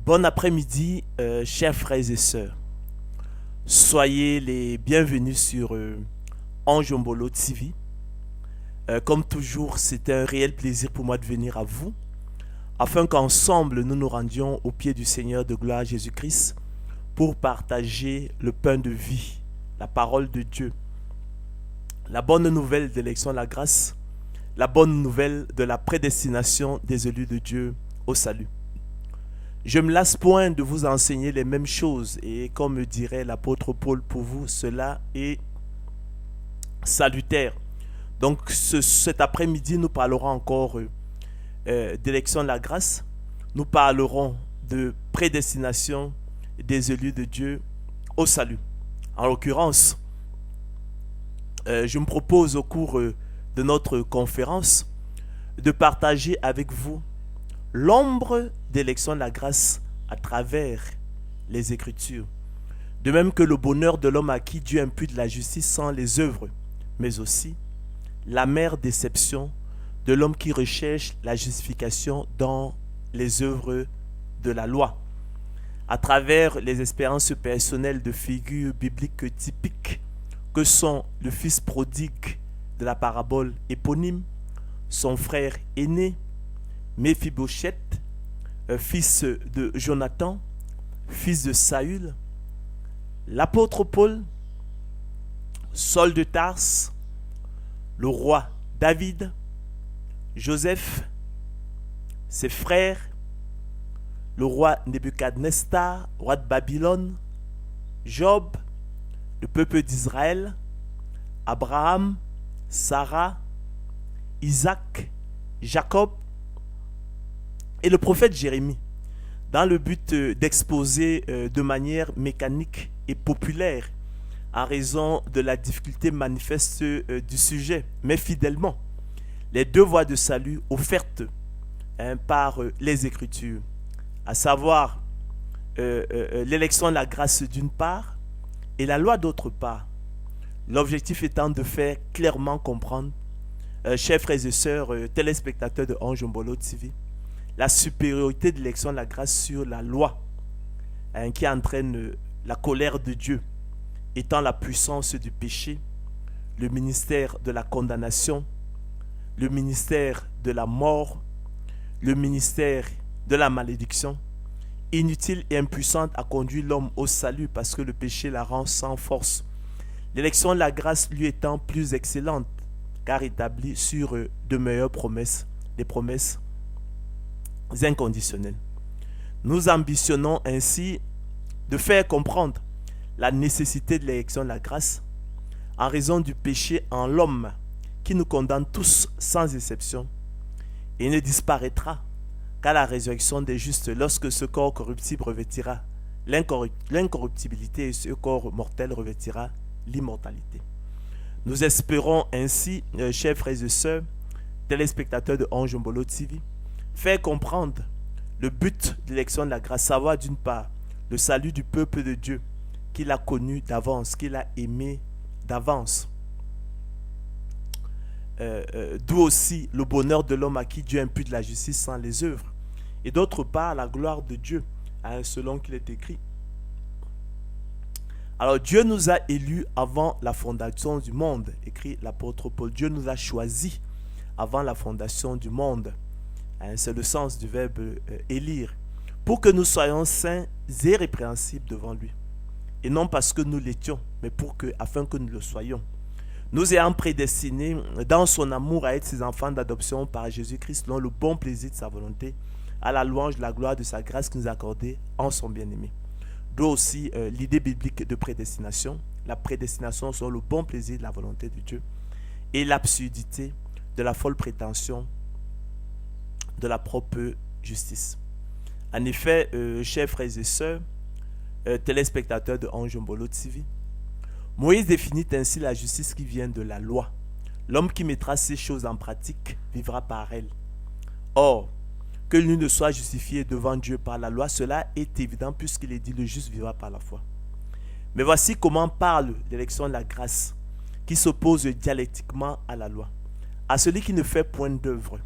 Bon après-midi, chers frères et sœurs. Soyez les bienvenus sur Anjombolo TV. Comme toujours, c'est un réel plaisir pour moi de venir à vous, afin qu'ensemble nous nous rendions au pied du Seigneur de gloire Jésus-Christ pour partager le pain de vie, la parole de Dieu, la bonne nouvelle de l'élection de la grâce, la bonne nouvelle de la prédestination des élus de Dieu au salut. Je me lasse point de vous enseigner les mêmes choses et comme me dirait l'apôtre Paul, pour vous cela est salutaire. Donc cet après-midi nous parlerons encore d'élection de la grâce, nous parlerons de prédestination des élus de Dieu au salut. En l'occurrence, je me propose au cours de notre conférence de partager avec vous l'ombre d'élection de la grâce à travers les Écritures. De même que le bonheur de l'homme à qui Dieu impute la justice sans les œuvres, mais aussi l'amère déception de l'homme qui recherche la justification dans les œuvres de la loi. À travers les expériences personnelles de figures bibliques typiques que sont le fils prodigue de la parabole éponyme, son frère aîné, Méphibosheth, fils de Jonathan, fils de Saül, l'apôtre Paul, Saul de Tarse, le roi David, Joseph, ses frères, le roi Nebuchadnezzar, roi de Babylone, Job, le peuple d'Israël, Abraham, Sarah, Isaac, Jacob et le prophète Jérémie, dans le but d'exposer de manière mécanique et populaire, en raison de la difficulté manifeste du sujet, mais fidèlement, les deux voies de salut offertes par les Écritures, à savoir l'élection de la grâce d'une part et la loi d'autre part. L'objectif étant de faire clairement comprendre, chers frères et sœurs, téléspectateurs de Anjombolo TV, la supériorité de l'élection de la grâce sur la loi, qui entraîne la colère de Dieu, étant la puissance du péché, le ministère de la condamnation, le ministère de la mort, le ministère de la malédiction, inutile et impuissante à conduire l'homme au salut parce que le péché la rend sans force. L'élection de la grâce lui étant plus excellente car établie sur de meilleures promesses, des promesses inconditionnelles. Nous ambitionnons ainsi de faire comprendre la nécessité de l'élection de la grâce en raison du péché en l'homme qui nous condamne tous sans exception et ne disparaîtra qu'à la résurrection des justes lorsque ce corps corruptible revêtira l'incorruptibilité et ce corps mortel revêtira l'immortalité. Nous espérons ainsi, chers frères et sœurs, téléspectateurs de Anjombolo TV, faire comprendre le but de l'élection de la grâce, savoir d'une part le salut du peuple de Dieu qu'il a connu d'avance, qu'il a aimé d'avance. D'où aussi le bonheur de l'homme à qui Dieu impute la justice sans les œuvres. Et d'autre part, la gloire de Dieu, selon qu'il est écrit. Alors Dieu nous a élus avant la fondation du monde, écrit l'apôtre Paul. Dieu nous a choisis avant la fondation du monde. C'est le sens du verbe élire. Pour que nous soyons saints et répréhensibles devant lui. Et non parce que nous l'étions, mais afin que nous le soyons. Nous ayant prédestinés dans son amour à être ses enfants d'adoption par Jésus-Christ, selon le bon plaisir de sa volonté, à la louange de la gloire de sa grâce qu'il nous a accordée en son bien-aimé. D'où aussi l'idée biblique de prédestination, la prédestination selon le bon plaisir de la volonté de Dieu, et l'absurdité de la folle prétention de la propre justice. En effet, chers frères et sœurs, téléspectateurs de Anjombolo TV, Moïse définit ainsi la justice qui vient de la loi. L'homme qui mettra ces choses en pratique vivra par elles. Or, que nul ne soit justifié devant Dieu par la loi, cela est évident puisqu'il est dit le juste vivra par la foi. Mais voici comment parle l'élection de la grâce qui s'oppose dialectiquement à la loi. À celui qui ne fait point d'œuvre,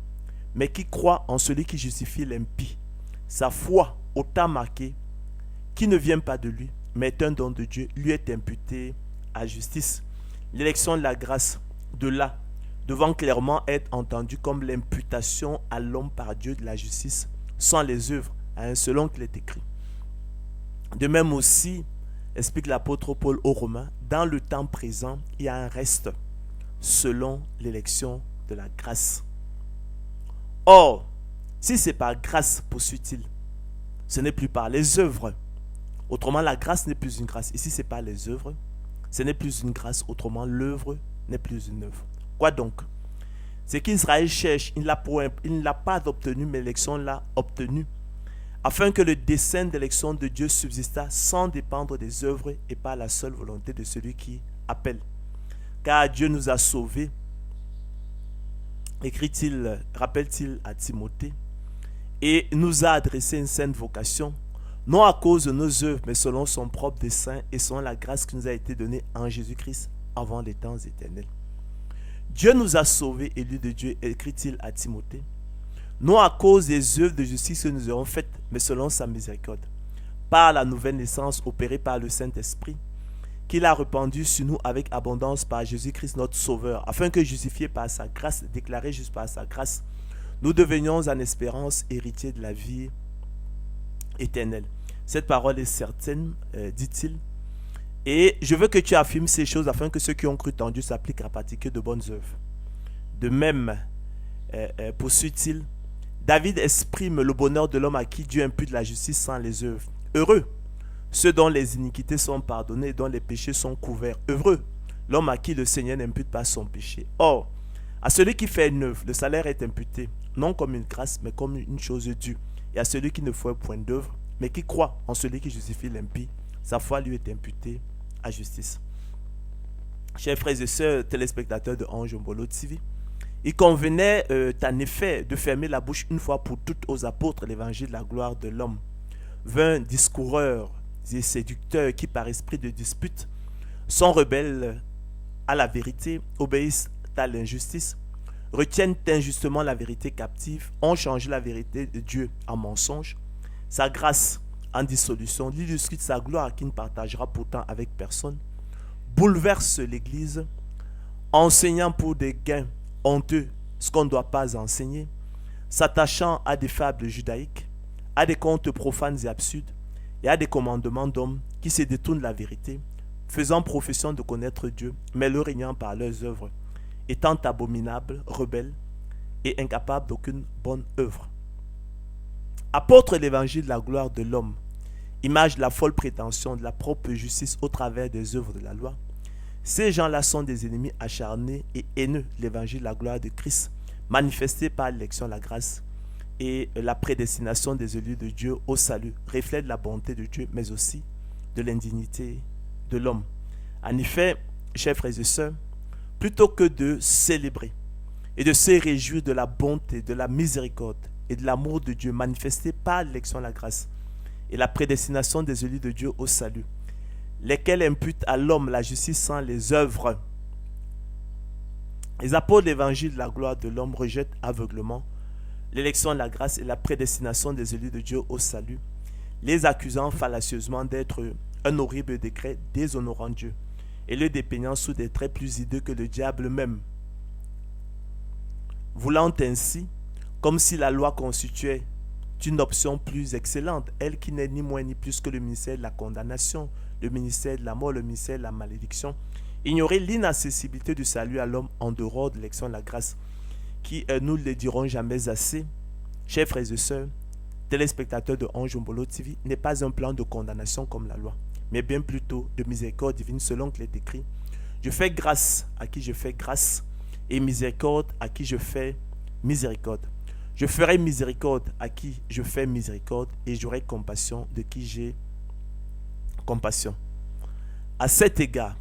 mais qui croit en celui qui justifie l'impie. Sa foi au temps marqué, qui ne vient pas de lui, mais est un don de Dieu, lui est imputé à justice. L'élection de la grâce, de là, devant clairement être entendue comme l'imputation à l'homme par Dieu de la justice, sans les œuvres, selon qu'il est écrit. De même aussi, explique l'apôtre Paul aux Romains, dans le temps présent, il y a un reste selon l'élection de la grâce. Or, si c'est par grâce, poursuit-il, ce n'est plus par les œuvres. Autrement, la grâce n'est plus une grâce. Ici, c'est pas les œuvres. Ce n'est plus une grâce. Autrement, l'œuvre n'est plus une œuvre. Quoi donc? C'est qu'Israël cherche, il ne l'a pas obtenu, mais l'élection l'a obtenu, afin que le dessein d'élection de Dieu subsista sans dépendre des œuvres et par la seule volonté de celui qui appelle. Car Dieu nous a sauvés, écrit-il, rappelle-t-il à Timothée, et nous a adressé une sainte vocation, non à cause de nos œuvres, mais selon son propre dessein et selon la grâce qui nous a été donnée en Jésus-Christ avant les temps éternels. Dieu nous a sauvés, élus de Dieu, écrit-il à Timothée, non à cause des œuvres de justice que nous aurons faites, mais selon sa miséricorde, par la nouvelle naissance opérée par le Saint-Esprit, qu'il a répandu sur nous avec abondance par Jésus-Christ notre Sauveur, afin que, justifiés par sa grâce, déclarés juste par sa grâce, nous devenions en espérance héritiers de la vie éternelle. Cette parole est certaine, dit-il, et je veux que tu affirmes ces choses afin que ceux qui ont cru en Dieu s'appliquent à pratiquer de bonnes œuvres. De même, poursuit-il, David exprime le bonheur de l'homme à qui Dieu impute la justice sans les œuvres. Heureux ceux dont les iniquités sont pardonnées et dont les péchés sont couverts. Heureux l'homme à qui le Seigneur n'impute pas son péché. Or, à celui qui fait une œuvre, le salaire est imputé, non comme une grâce, mais comme une chose due. Et à celui qui ne fait point d'œuvre, mais qui croit en celui qui justifie l'impie, sa foi lui est imputée à justice. Chers frères et sœurs, téléspectateurs de Ange Mbolo TV, il convenait en effet de fermer la bouche une fois pour toutes aux apôtres l'évangile de la gloire de l'homme. Vains discoureurs et séducteurs qui par esprit de dispute sont rebelles à la vérité, obéissent à l'injustice, retiennent injustement la vérité captive, ont changé la vérité de Dieu en mensonge, sa grâce en dissolution, l'illustre de sa gloire qui ne partagera pourtant avec personne, bouleverse l'Église, enseignant pour des gains honteux ce qu'on ne doit pas enseigner, s'attachant à des fables judaïques, à des contes profanes et absurdes, et à des commandements d'hommes qui se détournent de la vérité, faisant profession de connaître Dieu, mais le régnant par leurs œuvres, étant abominables, rebelles et incapables d'aucune bonne œuvre. Apôtre l'évangile de la gloire de l'homme, image de la folle prétention de la propre justice au travers des œuvres de la loi, ces gens-là sont des ennemis acharnés et haineux de l'évangile de la gloire de Christ, manifesté par l'élection de la grâce et la prédestination des élus de Dieu au salut, reflète la bonté de Dieu, mais aussi de l'indignité de l'homme. En effet, chers frères et sœurs, plutôt que de célébrer et de se réjouir de la bonté, de la miséricorde et de l'amour de Dieu manifesté par l'élection de la grâce et la prédestination des élus de Dieu au salut, lesquels imputent à l'homme la justice sans les œuvres, les apôtres de l'évangile de la gloire de l'homme rejettent aveuglement l'élection de la grâce et la prédestination des élus de Dieu au salut, les accusant fallacieusement d'être un horrible décret déshonorant Dieu et le dépeignant sous des traits plus hideux que le diable même. Voulant ainsi, comme si la loi constituait une option plus excellente, elle qui n'est ni moins ni plus que le ministère de la condamnation, le ministère de la mort, le ministère de la malédiction, ignorer l'inaccessibilité du salut à l'homme en dehors de l'élection de la grâce, qui, nous ne le dirons jamais assez, chers frères et sœurs, téléspectateurs de Ange Mbolo TV, n'est pas un plan de condamnation comme la loi, mais bien plutôt de miséricorde divine selon qu'il est écrit. Je fais grâce à qui je fais grâce, et miséricorde à qui je fais miséricorde. Je ferai miséricorde à qui je fais miséricorde, et j'aurai compassion de qui j'ai compassion. À cet égard,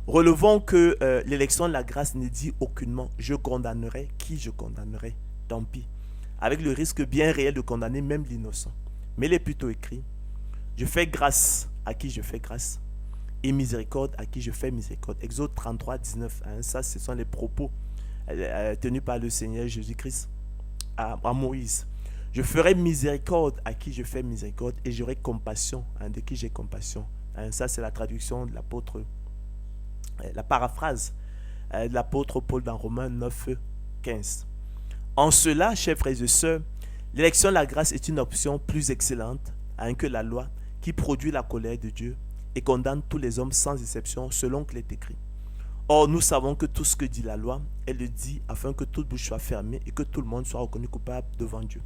relevons que l'élection de la grâce ne dit aucunement « je condamnerai qui je condamnerai, tant pis », avec le risque bien réel de condamner même l'innocent. Mais il est plutôt écrit « je fais grâce à qui je fais grâce et miséricorde à qui je fais miséricorde ». Exode 33, 19. Ça, ce sont les propos tenus par le Seigneur Jésus-Christ à Moïse. Je ferai miséricorde à qui je fais miséricorde et j'aurai compassion de qui j'ai compassion. Ça, c'est la traduction de l'apôtre, la paraphrase de l'apôtre Paul dans Romains 9, 15. En cela, chers frères et sœurs, l'élection de la grâce est une option plus excellente que la loi qui produit la colère de Dieu et condamne tous les hommes sans exception selon qu'il est écrit. Or, nous savons que tout ce que dit la loi, elle le dit afin que toute bouche soit fermée et que tout le monde soit reconnu coupable devant Dieu.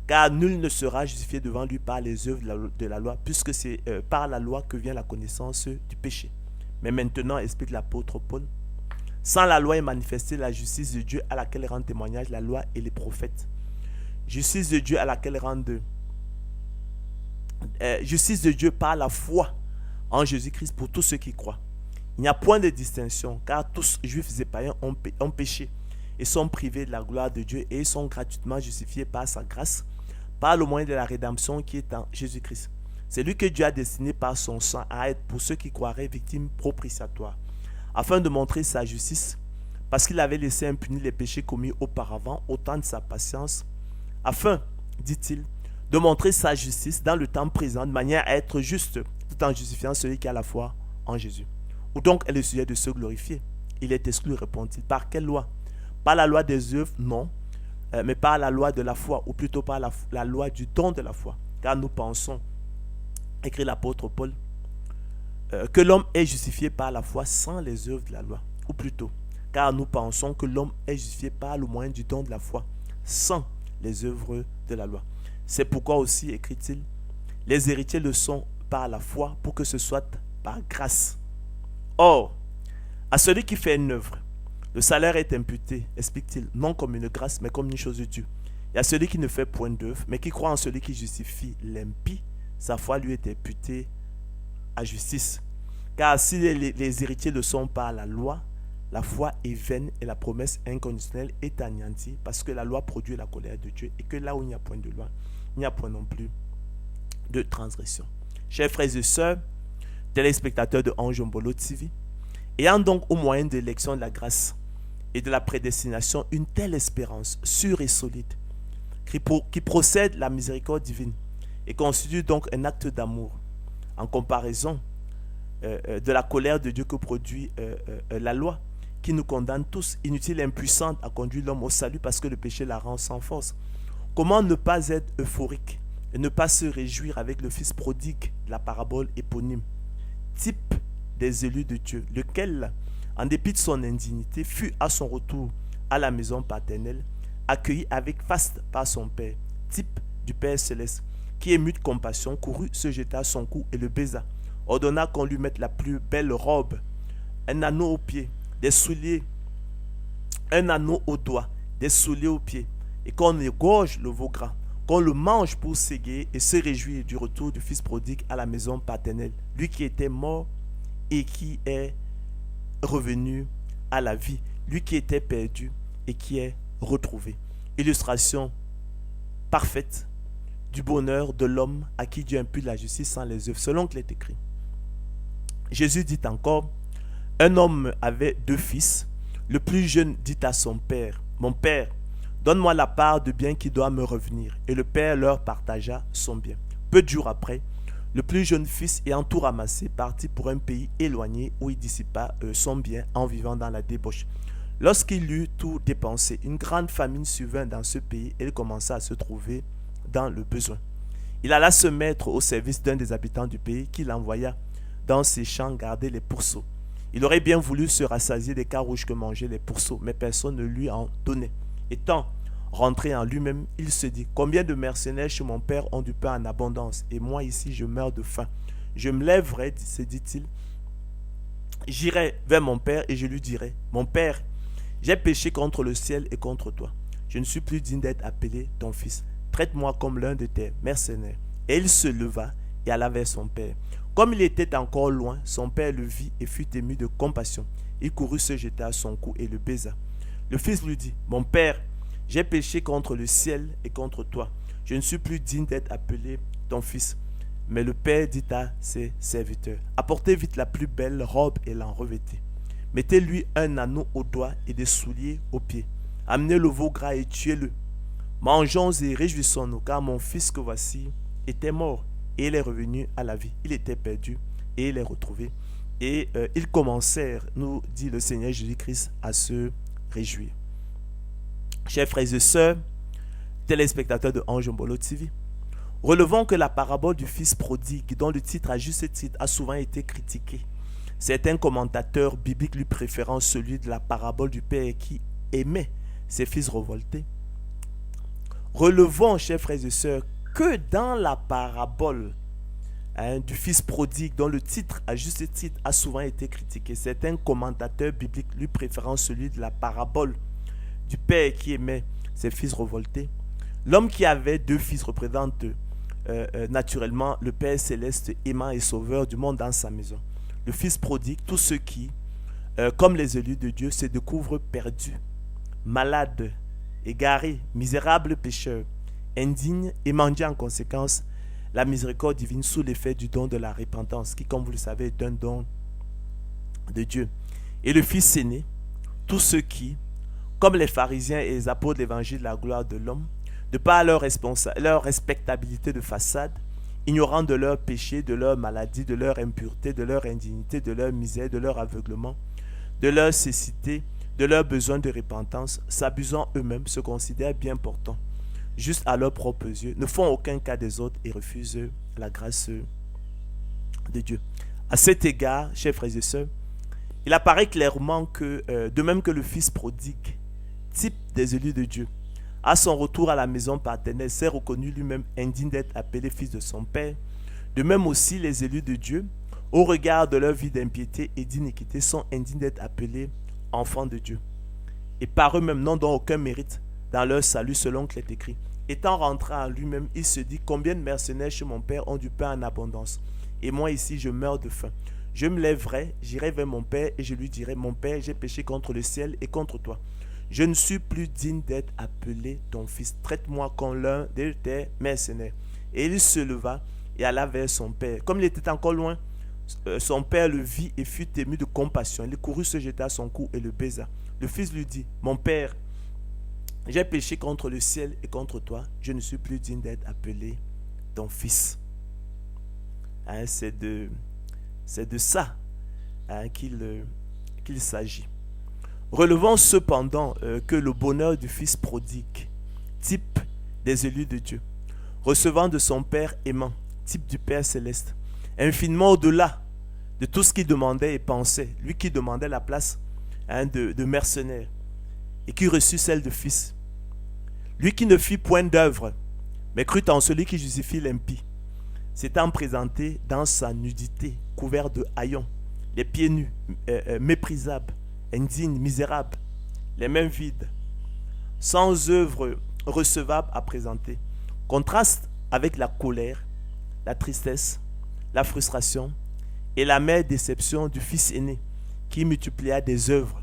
Car nul ne sera justifié devant lui par les œuvres de la loi, puisque c'est par la loi que vient la connaissance du péché. Mais maintenant, explique l'apôtre Paul, sans la loi est manifestée la justice de Dieu à laquelle rendent témoignage la loi et les prophètes. Justice de Dieu à laquelle rendent justice de Dieu par la foi en Jésus-Christ pour tous ceux qui croient. Il n'y a point de distinction, car tous, juifs et païens, ont péché et sont privés de la gloire de Dieu et sont gratuitement justifiés par sa grâce, par le moyen de la rédemption qui est en Jésus-Christ. C'est lui que Dieu a destiné par son sang à être pour ceux qui croiraient victimes propitiatoires, afin de montrer sa justice, parce qu'il avait laissé impunis les péchés commis auparavant au temps de sa patience, afin, dit-il, de montrer sa justice dans le temps présent, de manière à être juste, tout en justifiant celui qui a la foi en Jésus. Où donc est le sujet de se glorifier? Il est exclu, répond-il. Par quelle loi? Pas la loi des œuvres, non, mais par la loi de la foi, ou plutôt par la loi du don de la foi. Car nous pensons, écrit l'apôtre Paul, que l'homme est justifié par la foi sans les œuvres de la loi. Ou plutôt, car nous pensons que l'homme est justifié par le moyen du don de la foi, sans les œuvres de la loi. C'est pourquoi aussi, écrit-il, les héritiers le sont par la foi pour que ce soit par grâce. Or, à celui qui fait une œuvre, le salaire est imputé, explique-t-il, non comme une grâce, mais comme une chose de Dieu. Et à celui qui ne fait point d'œuvre, mais qui croit en celui qui justifie l'impie, sa foi lui est imputée à justice. Car si les héritiers le sont par la loi, la foi est vaine et la promesse inconditionnelle est anéantie, parce que la loi produit la colère de Dieu et que là où il n'y a point de loi, il n'y a point non plus de transgression. Chers frères et sœurs, téléspectateurs de Anjombolo TV, ayant donc au moyen de l'élection de la grâce et de la prédestination une telle espérance sûre et solide qui procède de la miséricorde divine et constitue donc un acte d'amour en comparaison de la colère de Dieu que produit la loi qui nous condamne tous, inutile et impuissante à conduire l'homme au salut parce que le péché la rend sans force. Comment ne pas être euphorique et ne pas se réjouir avec le fils prodigue de la parabole éponyme, type des élus de Dieu, lequel, en dépit de son indignité, fut à son retour à la maison paternelle, accueilli avec faste par son Père, type du Père céleste, qui ému de compassion, courut, se jeta à son cou et le baisa, ordonna qu'on lui mette la plus belle robe, un anneau aux pieds, des souliers, un anneau aux doigts, des souliers aux pieds, et qu'on égorge le veau gras, qu'on le mange pour s'égayer et se réjouir du retour du fils prodigue à la maison paternelle, lui qui était mort et qui est revenu à la vie, lui qui était perdu et qui est retrouvé. Illustration parfaite du bonheur de l'homme à qui Dieu impute la justice sans les œuvres, selon qu'il est écrit. Jésus dit encore, un homme avait 2 fils. Le plus jeune dit à son père, mon père, donne-moi la part de bien qui doit me revenir. Et le père leur partagea son bien. Peu de jours après, le plus jeune fils ayant tout ramassé partit pour un pays éloigné où il dissipa son bien en vivant dans la débauche. Lorsqu'il eut tout dépensé, une grande famine survint dans ce pays et il commença à se trouver dans le besoin. Il alla se mettre au service d'un des habitants du pays qui l'envoya dans ses champs garder les pourceaux. Il aurait bien voulu se rassasier des carouges que mangeaient les pourceaux, mais personne ne lui en donnait. Étant rentré en lui-même, il se dit, combien de mercenaires chez mon père ont du pain en abondance, et moi ici je meurs de faim. Je me lèverai, se dit-il, j'irai vers mon père et je lui dirai, mon père, j'ai péché contre le ciel et contre toi. Je ne suis plus digne d'être appelé ton fils. Traite-moi comme l'un de tes mercenaires. Et il se leva et alla vers son père. Comme il était encore loin, son père le vit et fut ému de compassion. Il courut se jeter à son cou et le baisa. Le fils lui dit, mon père, j'ai péché contre le ciel et contre toi. Je ne suis plus digne d'être appelé ton fils. Mais le père dit à ses serviteurs, apportez vite la plus belle robe et l'en revêtez. Mettez-lui un anneau au doigt et des souliers aux pieds. Amenez le veau gras et tuez-le. Mangeons et réjouissons-nous, car mon fils que voici était mort et il est revenu à la vie. Il était perdu et il est retrouvé. Et ils commencèrent, nous dit le Seigneur Jésus-Christ, à se réjouir. Chers frères et sœurs, téléspectateurs de Ange Mbolo TV, relevons que la parabole du fils prodigue, dont le titre à juste titre a souvent été critiqué, certains commentateurs bibliques lui préférant celui de la parabole du père qui aimait ses fils révoltés. Relevons, chers frères et sœurs, que dans la parabole du fils prodigue, dont le titre à juste titre a souvent été critiqué, certains commentateurs bibliques lui préférant celui de la parabole du père qui aimait ses fils révoltés, l'homme qui avait 2 fils représente naturellement le Père céleste aimant et sauveur du monde dans sa maison. Le fils prodigue, tous ceux qui, comme les élus de Dieu, se découvrent perdus, malades, égarés, misérables pécheurs, indignes et mendiants en conséquence la miséricorde divine sous l'effet du don de la repentance, qui, comme vous le savez, est un don de Dieu. Et le fils aîné, tous ceux qui, comme les pharisiens et les apôtres de l'évangile de la gloire de l'homme, de par leur respectabilité de façade, ignorant de leurs péchés, de leurs maladies, de leur impureté, de leur indignité, de leur misère, de leur aveuglement, de leur cécité, de leurs besoins de repentance, s'abusant eux-mêmes, se considèrent bien portants, juste à leurs propres yeux, ne font aucun cas des autres et refusent la grâce de Dieu. À cet égard, chers frères et sœurs, il apparaît clairement que, de même que le fils prodigue, type des élus de Dieu, à son retour à la maison paternelle, s'est reconnu lui-même indigne d'être appelé fils de son père. De même aussi, les élus de Dieu, au regard de leur vie d'impiété et d'iniquité, sont indignes d'être appelés enfants de Dieu. Et par eux-mêmes n'ont donc aucun mérite dans leur salut, selon qu'il est écrit. Étant rentré en lui-même, il se dit: combien de mercenaires chez mon père ont du pain en abondance, et moi ici je meurs de faim. Je me lèverai, j'irai vers mon père et je lui dirai: mon père, j'ai péché contre le ciel et contre toi. Je ne suis plus digne d'être appelé ton fils. Traite-moi comme l'un de tes mercenaires. Et il se leva et alla vers son père. Comme il était encore loin, son père le vit et fut ému de compassion. Il courut, se jeta à son cou et le baisa. Le fils lui dit: mon père, j'ai péché contre le ciel et contre toi. Je ne suis plus digne d'être appelé ton fils. Hein, c'est de ça qu'il s'agit. Relevons cependant que le bonheur du fils prodigue, type des élus de Dieu, recevant de son Père aimant, type du Père céleste, infiniment au-delà de tout ce qu'il demandait et pensait, lui qui demandait la place de mercenaire et qui reçut celle de fils, lui qui ne fit point d'œuvre, mais crut en celui qui justifie l'impie, s'étant présenté dans sa nudité, couvert de haillons, les pieds nus, méprisables, indigne, misérable, les mains vides, sans œuvre recevable à présenter, contraste avec la colère, la tristesse, la frustration et l'amère déception du fils aîné qui multiplia des œuvres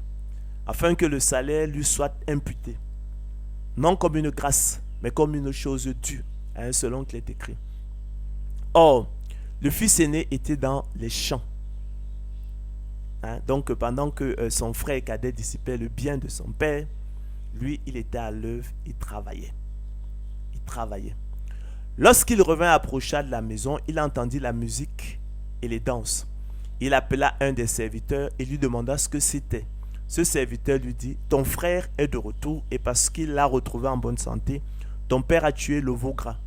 afin que le salaire lui soit imputé, non comme une grâce, mais comme une chose due, selon qu'il est écrit. Or, le fils aîné était dans les champs. Donc pendant que son frère cadet dissipait le bien de son père, lui il était à l'œuvre, il travaillait. Lorsqu'il revint approcha de la maison, il entendit la musique et les danses. Il appela un des serviteurs et lui demanda ce que c'était. Ce serviteur lui dit: ton frère est de retour et parce qu'il l'a retrouvé en bonne santé, ton père a tué le veau gras.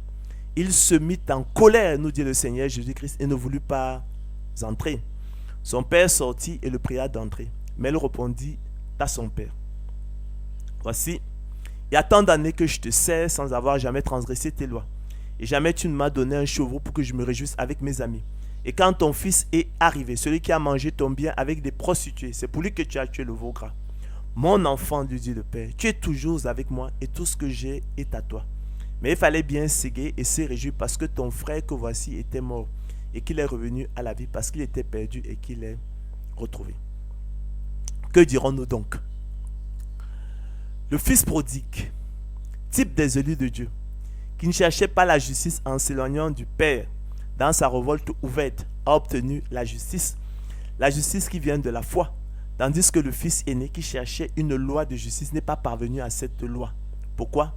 Il se mit en colère, nous dit le Seigneur Jésus-Christ, et ne voulut pas entrer. Son père sortit et le pria d'entrer. Mais il répondit à son père: voici, il y a tant d'années que je te sers sans avoir jamais transgressé tes lois. Et jamais tu ne m'as donné un chevreau pour que je me réjouisse avec mes amis. Et quand ton fils est arrivé, celui qui a mangé ton bien avec des prostituées, c'est pour lui que tu as tué le veau gras. Mon enfant, lui dit le père, tu es toujours avec moi et tout ce que j'ai est à toi. Mais il fallait bien s'égayer et se réjouir parce que ton frère que voici était mort et qu'il est revenu à la vie parce qu'il était perdu et qu'il est retrouvé. Que dirons-nous donc? Le fils prodigue, type des élus de Dieu, qui ne cherchait pas la justice en s'éloignant du Père, dans sa révolte ouverte, a obtenu la justice qui vient de la foi, tandis que le fils aîné qui cherchait une loi de justice n'est pas parvenu à cette loi. Pourquoi?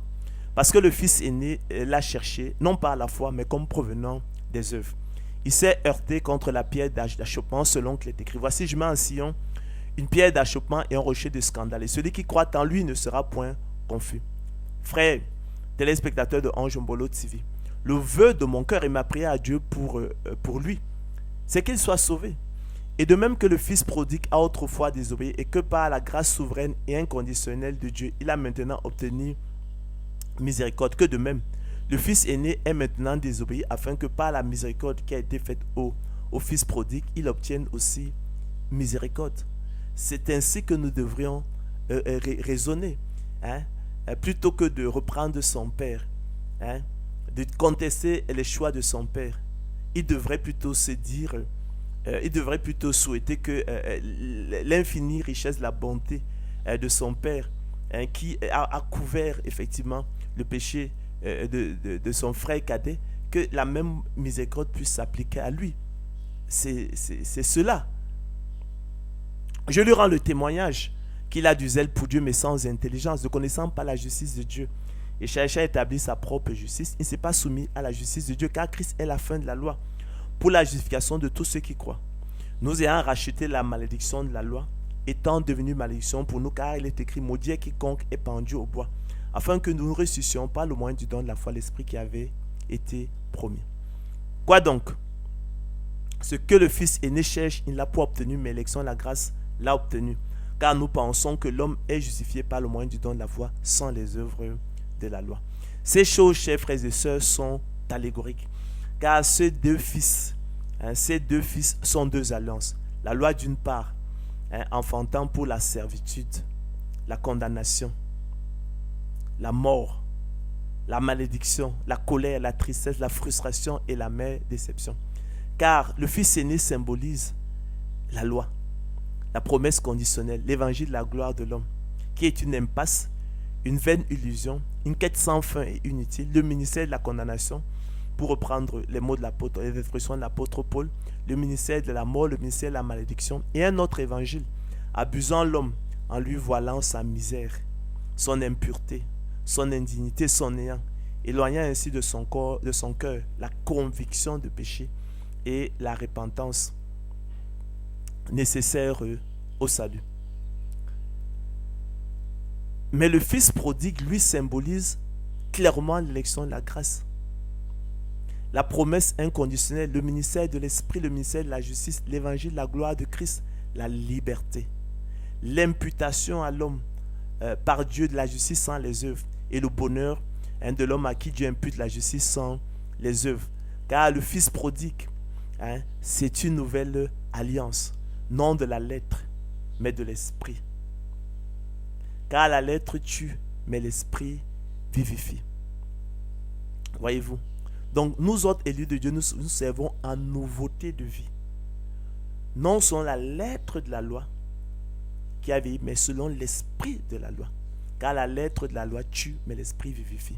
Parce que le fils aîné l'a cherché, non pas à la foi, mais comme provenant des œuvres. Il s'est heurté contre la pierre d'achoppement selon qu'il est écrit. Voici, je mets en Sion une pierre d'achoppement et un rocher de scandale. Et celui qui croit en lui ne sera point confus. Frères, téléspectateurs de Ange Mbolo TV, le vœu de mon cœur et ma prière à Dieu pour lui, c'est qu'il soit sauvé. Et de même que le fils prodigue a autrefois désobéi et que par la grâce souveraine et inconditionnelle de Dieu, il a maintenant obtenu miséricorde, que de même, le fils aîné est maintenant désobéi afin que par la miséricorde qui a été faite au fils prodigue, il obtienne aussi miséricorde. C'est ainsi que nous devrions raisonner, hein, plutôt que de reprendre son père, hein, de contester les choix de son père. Il devrait plutôt se dire, il devrait plutôt souhaiter que l'infinie richesse, la bonté de son père, hein, qui a couvert effectivement le péché de son frère cadet, que la même miséricorde puisse s'appliquer à lui. C'est cela. Je lui rends le témoignage qu'il a du zèle pour Dieu, mais sans intelligence, ne connaissant pas la justice de Dieu. Et cherchant à établir sa propre justice, il ne s'est pas soumis à la justice de Dieu, car Christ est la fin de la loi, pour la justification de tous ceux qui croient. Nous ayant racheté la malédiction de la loi, étant devenue malédiction pour nous, car il est écrit, maudit est quiconque est pendu au bois, afin que nous ressuscitions par le moyen du don de la foi, l'Esprit qui avait été promis. Quoi donc? Ce que le Fils aîné cherche, il ne l'a pas obtenu, mais l'élection, la grâce, l'a obtenu. Car nous pensons que l'homme est justifié par le moyen du don de la foi, sans les œuvres de la loi. Ces choses, chers frères et sœurs, sont allégoriques. Car ces deux fils sont deux alliances. La loi d'une part, enfantant pour la servitude, la condamnation, la mort, la malédiction, la colère, la tristesse, la frustration et la mère déception. Car le fils aîné symbolise la loi, la promesse conditionnelle, l'évangile de la gloire de l'homme, qui est une impasse, une vaine illusion, une quête sans fin et inutile, le ministère de la condamnation, pour reprendre les mots de l'apôtre, les expressions de l'apôtre Paul, le ministère de la mort, le ministère de la malédiction, et un autre évangile, abusant l'homme en lui voilant sa misère, son impureté, son indignité, son néant, éloignant ainsi de son corps, de son cœur, la conviction de péché et la repentance nécessaire au salut. Mais le fils prodigue, lui, symbolise clairement l'élection de la grâce, la promesse inconditionnelle, le ministère de l'Esprit, le ministère de la justice, l'évangile, la gloire de Christ, la liberté, l'imputation à l'homme par Dieu de la justice sans les œuvres et le bonheur de l'homme à qui Dieu impute la justice sans les œuvres. Car le fils prodigue, c'est une nouvelle alliance, non de la lettre, mais de l'esprit. Car la lettre tue, mais l'esprit vivifie. Voyez-vous? Donc, nous autres élus de Dieu, nous servons en nouveauté de vie. Non selon la lettre de la loi qui a vécu, mais selon l'esprit de la loi. Car la lettre de la loi tue, mais l'esprit vivifie.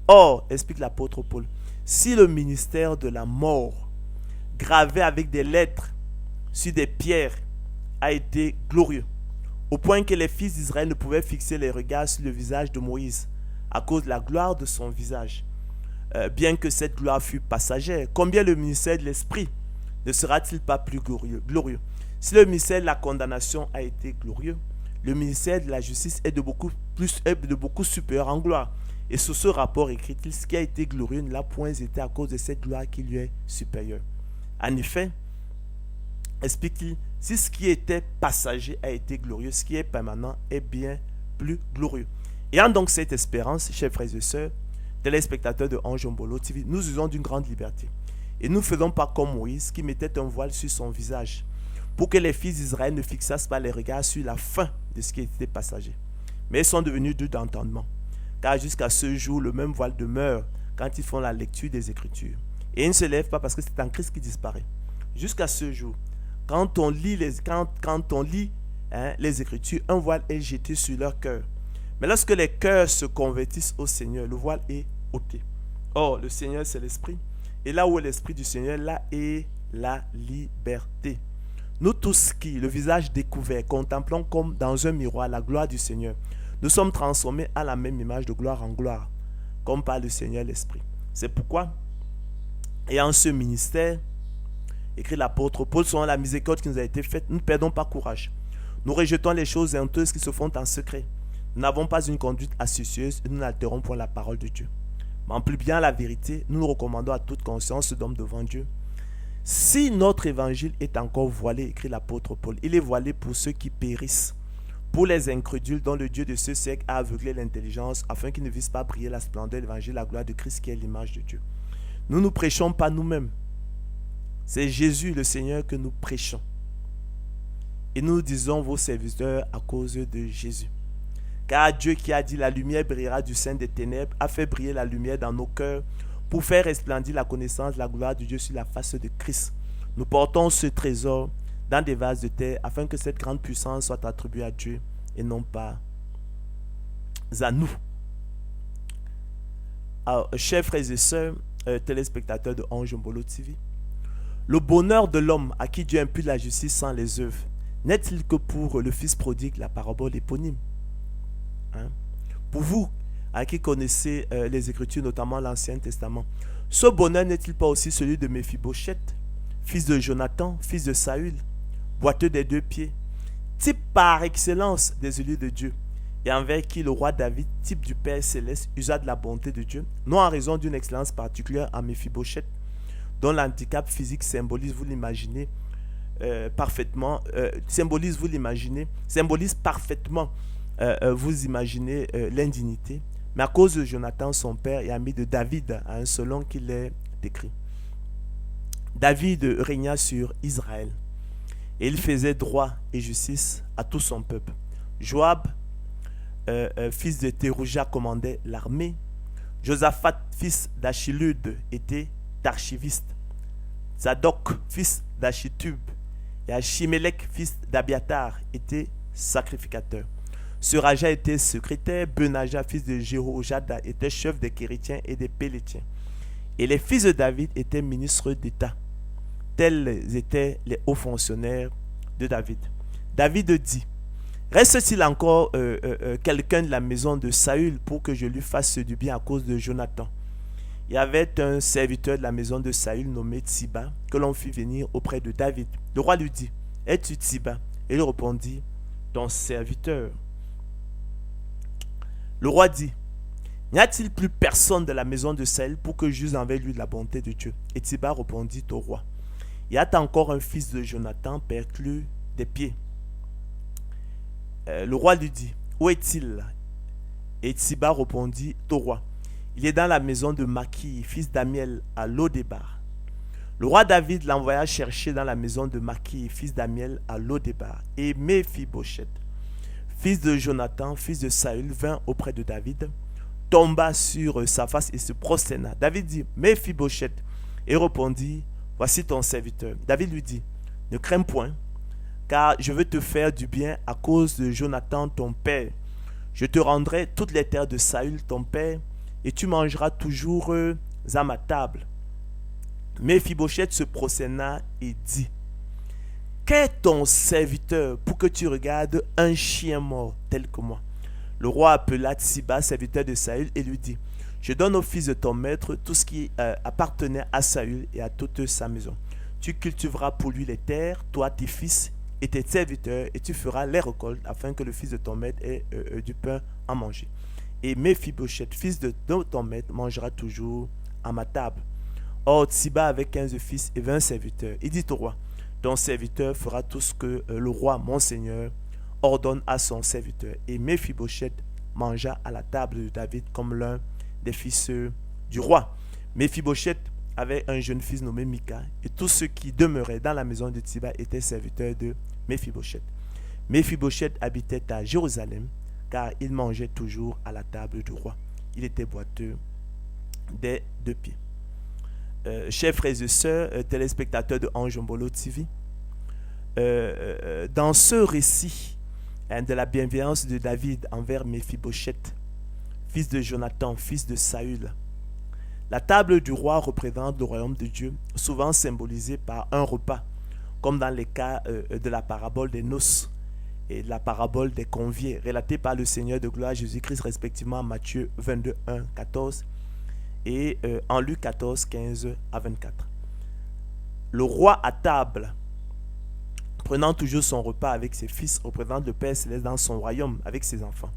Or, explique l'apôtre Paul, si le ministère de la mort, gravé avec des lettres sur des pierres, a été glorieux, au point que les fils d'Israël ne pouvaient fixer les regards sur le visage de Moïse à cause de la gloire de son visage, bien que cette gloire fût passagère, combien le ministère de l'Esprit ne sera-t-il pas plus glorieux? Si le ministère de la condamnation a été glorieux, le ministère de la justice est de beaucoup supérieur en gloire. Et sous ce rapport écrit-il, ce qui a été glorieux ne l'a point été à cause de cette gloire qui lui est supérieure. En effet, explique-t-il, si ce qui était passager a été glorieux, ce qui est permanent est bien plus glorieux. Ayant donc cette espérance, chers frères et sœurs, téléspectateurs de Ange Mbolo TV, nous usons d'une grande liberté. Et nous ne faisons pas comme Moïse qui mettait un voile sur son visage pour que les fils d'Israël ne fixassent pas les regards sur la fin de ce qui était passager. Mais ils sont devenus deux d'entendement. Car jusqu'à ce jour, le même voile demeure quand ils font la lecture des Écritures. Et il ne se lève pas parce que c'est en Christ qui disparaît. Jusqu'à ce jour, quand on lit les Écritures, un voile est jeté sur leur cœur. Mais lorsque les cœurs se convertissent au Seigneur, le voile est ôté. Or, le Seigneur, c'est l'Esprit. Et là où est l'Esprit du Seigneur, là est la liberté. Nous tous qui, le visage découvert, contemplons comme dans un miroir la gloire du Seigneur, nous sommes transformés à la même image de gloire en gloire, comme par le Seigneur l'Esprit. C'est pourquoi, ayant ce ministère, écrit l'apôtre Paul, selon la miséricorde qui nous a été faite, nous ne perdons pas courage. Nous rejetons les choses honteuses qui se font en secret. Nous n'avons pas une conduite astucieuse et nous n'altérons point la parole de Dieu. Mais en publiant la vérité, nous nous recommandons à toute conscience d'homme devant Dieu. Si notre évangile est encore voilé, écrit l'apôtre Paul, il est voilé pour ceux qui périssent, pour les incrédules dont le Dieu de ce siècle a aveuglé l'intelligence, afin qu'ils ne visent pas briller la splendeur de l'évangile, la gloire de Christ qui est l'image de Dieu. Nous ne prêchons pas nous-mêmes. C'est Jésus le Seigneur que nous prêchons. Et nous disons vos serviteurs à cause de Jésus. Car Dieu qui a dit la lumière brillera du sein des ténèbres a fait briller la lumière dans nos cœurs pour faire resplendir la connaissance de la gloire de Dieu sur la face de Christ. Nous portons ce trésor dans des vases de terre afin que cette grande puissance soit attribuée à Dieu et non pas à nous. Alors, chers frères et sœurs, téléspectateurs de Ange Mbolo TV, le bonheur de l'homme à qui Dieu impute la justice sans les œuvres, n'est-il que pour le fils prodigue la parabole éponyme? Pour vous, à qui connaissez les Écritures, notamment l'Ancien Testament, ce bonheur n'est-il pas aussi celui de Méphibosheth, fils de Jonathan, fils de Saül, boiteux des 2 pieds, type par excellence des élus de Dieu, et envers qui le roi David, type du Père céleste, usa de la bonté de Dieu, non en raison d'une excellence particulière à Méphibosheth, dont l'handicap physique symbolise, vous l'imaginez, parfaitement, symbolise parfaitement, vous imaginez l'indignité, mais à cause de Jonathan, son père, et ami de David, à un selon qu'il est décrit. David régna sur Israël, et il faisait droit et justice à tout son peuple. Joab, fils de Thérouja, commandait l'armée. Josaphat, fils d'Achilud, était archiviste. Zadok, fils d'Achitub, et Achimelech, fils d'Abiatar, était sacrificateur. Suraja était secrétaire. Benaja, fils de Jéhojada, était chef des Kérétiens et des Pélétiens. Et les fils de David étaient ministres d'État. Tels étaient les hauts fonctionnaires de David. David dit: reste-t-il encore quelqu'un de la maison de Saül pour que je lui fasse du bien à cause de Jonathan? Il y avait un serviteur de la maison de Saül nommé Tsiba que l'on fit venir auprès de David. Le roi lui dit: es-tu Tsiba? Et il répondit: ton serviteur. Le roi dit: n'y a-t-il plus personne de la maison de Saül pour que j'use envers lui de la bonté de Dieu? Et Tsiba répondit au roi: il y a encore un fils de Jonathan perclus des pieds. Le roi lui dit: où est-il? Et Tsiba répondit au roi: il est dans la maison de Maki, fils d'Amiel, à Lodébar. Le roi David l'envoya chercher dans la maison de Maki, fils d'Amiel, à Lodébar. Et Méphibosheth, fils de Jonathan, fils de Saül, vint auprès de David, tomba sur sa face et se prosterna. David dit: Méphibosheth. Et répondit: voici ton serviteur. David lui dit: ne crains point, car je veux te faire du bien à cause de Jonathan ton père. Je te rendrai toutes les terres de Saül ton père, et tu mangeras toujours à ma table. Méphibosheth se prosterna et dit: qu'est ton serviteur pour que tu regardes un chien mort tel que moi? Le roi appela Tsiba, serviteur de Saül, et lui dit: je donne au fils de ton maître tout ce qui appartenait à Saül et à toute sa maison. Tu cultiveras pour lui les terres, toi, tes fils et tes serviteurs, et tu feras les récoltes afin que le fils de ton maître ait du pain à manger. Et Méphibosheth, fils de ton maître, mangera toujours à ma table. Or, Tsiba avait 15 fils et 20 serviteurs. Il dit au roi: ton serviteur fera tout ce que le roi, mon seigneur, ordonne à son serviteur. Et Méphibosheth mangea à la table de David comme l'un des fils du roi. Méphibosheth avait un jeune fils nommé Mika, et tous ceux qui demeuraient dans la maison de Tsiba étaient serviteurs de Méphibosheth. Méphibosheth habitait à Jérusalem, car il mangeait toujours à la table du roi. Il était boiteux des 2 pieds. Chers frères et sœurs, téléspectateurs de Ange Mbolo TV, dans ce récit de la bienveillance de David envers Méphibosheth, fils de Jonathan, fils de Saül, la table du roi représente le royaume de Dieu, souvent symbolisé par un repas, comme dans les cas de la parabole des noces et de la parabole des conviés, relatée par le Seigneur de gloire Jésus-Christ respectivement à Matthieu 22, 1, 14 et en Luc 14, 15 à 24. Le roi à table, prenant toujours son repas avec ses fils, représente le Père Céleste dans son royaume avec ses enfants.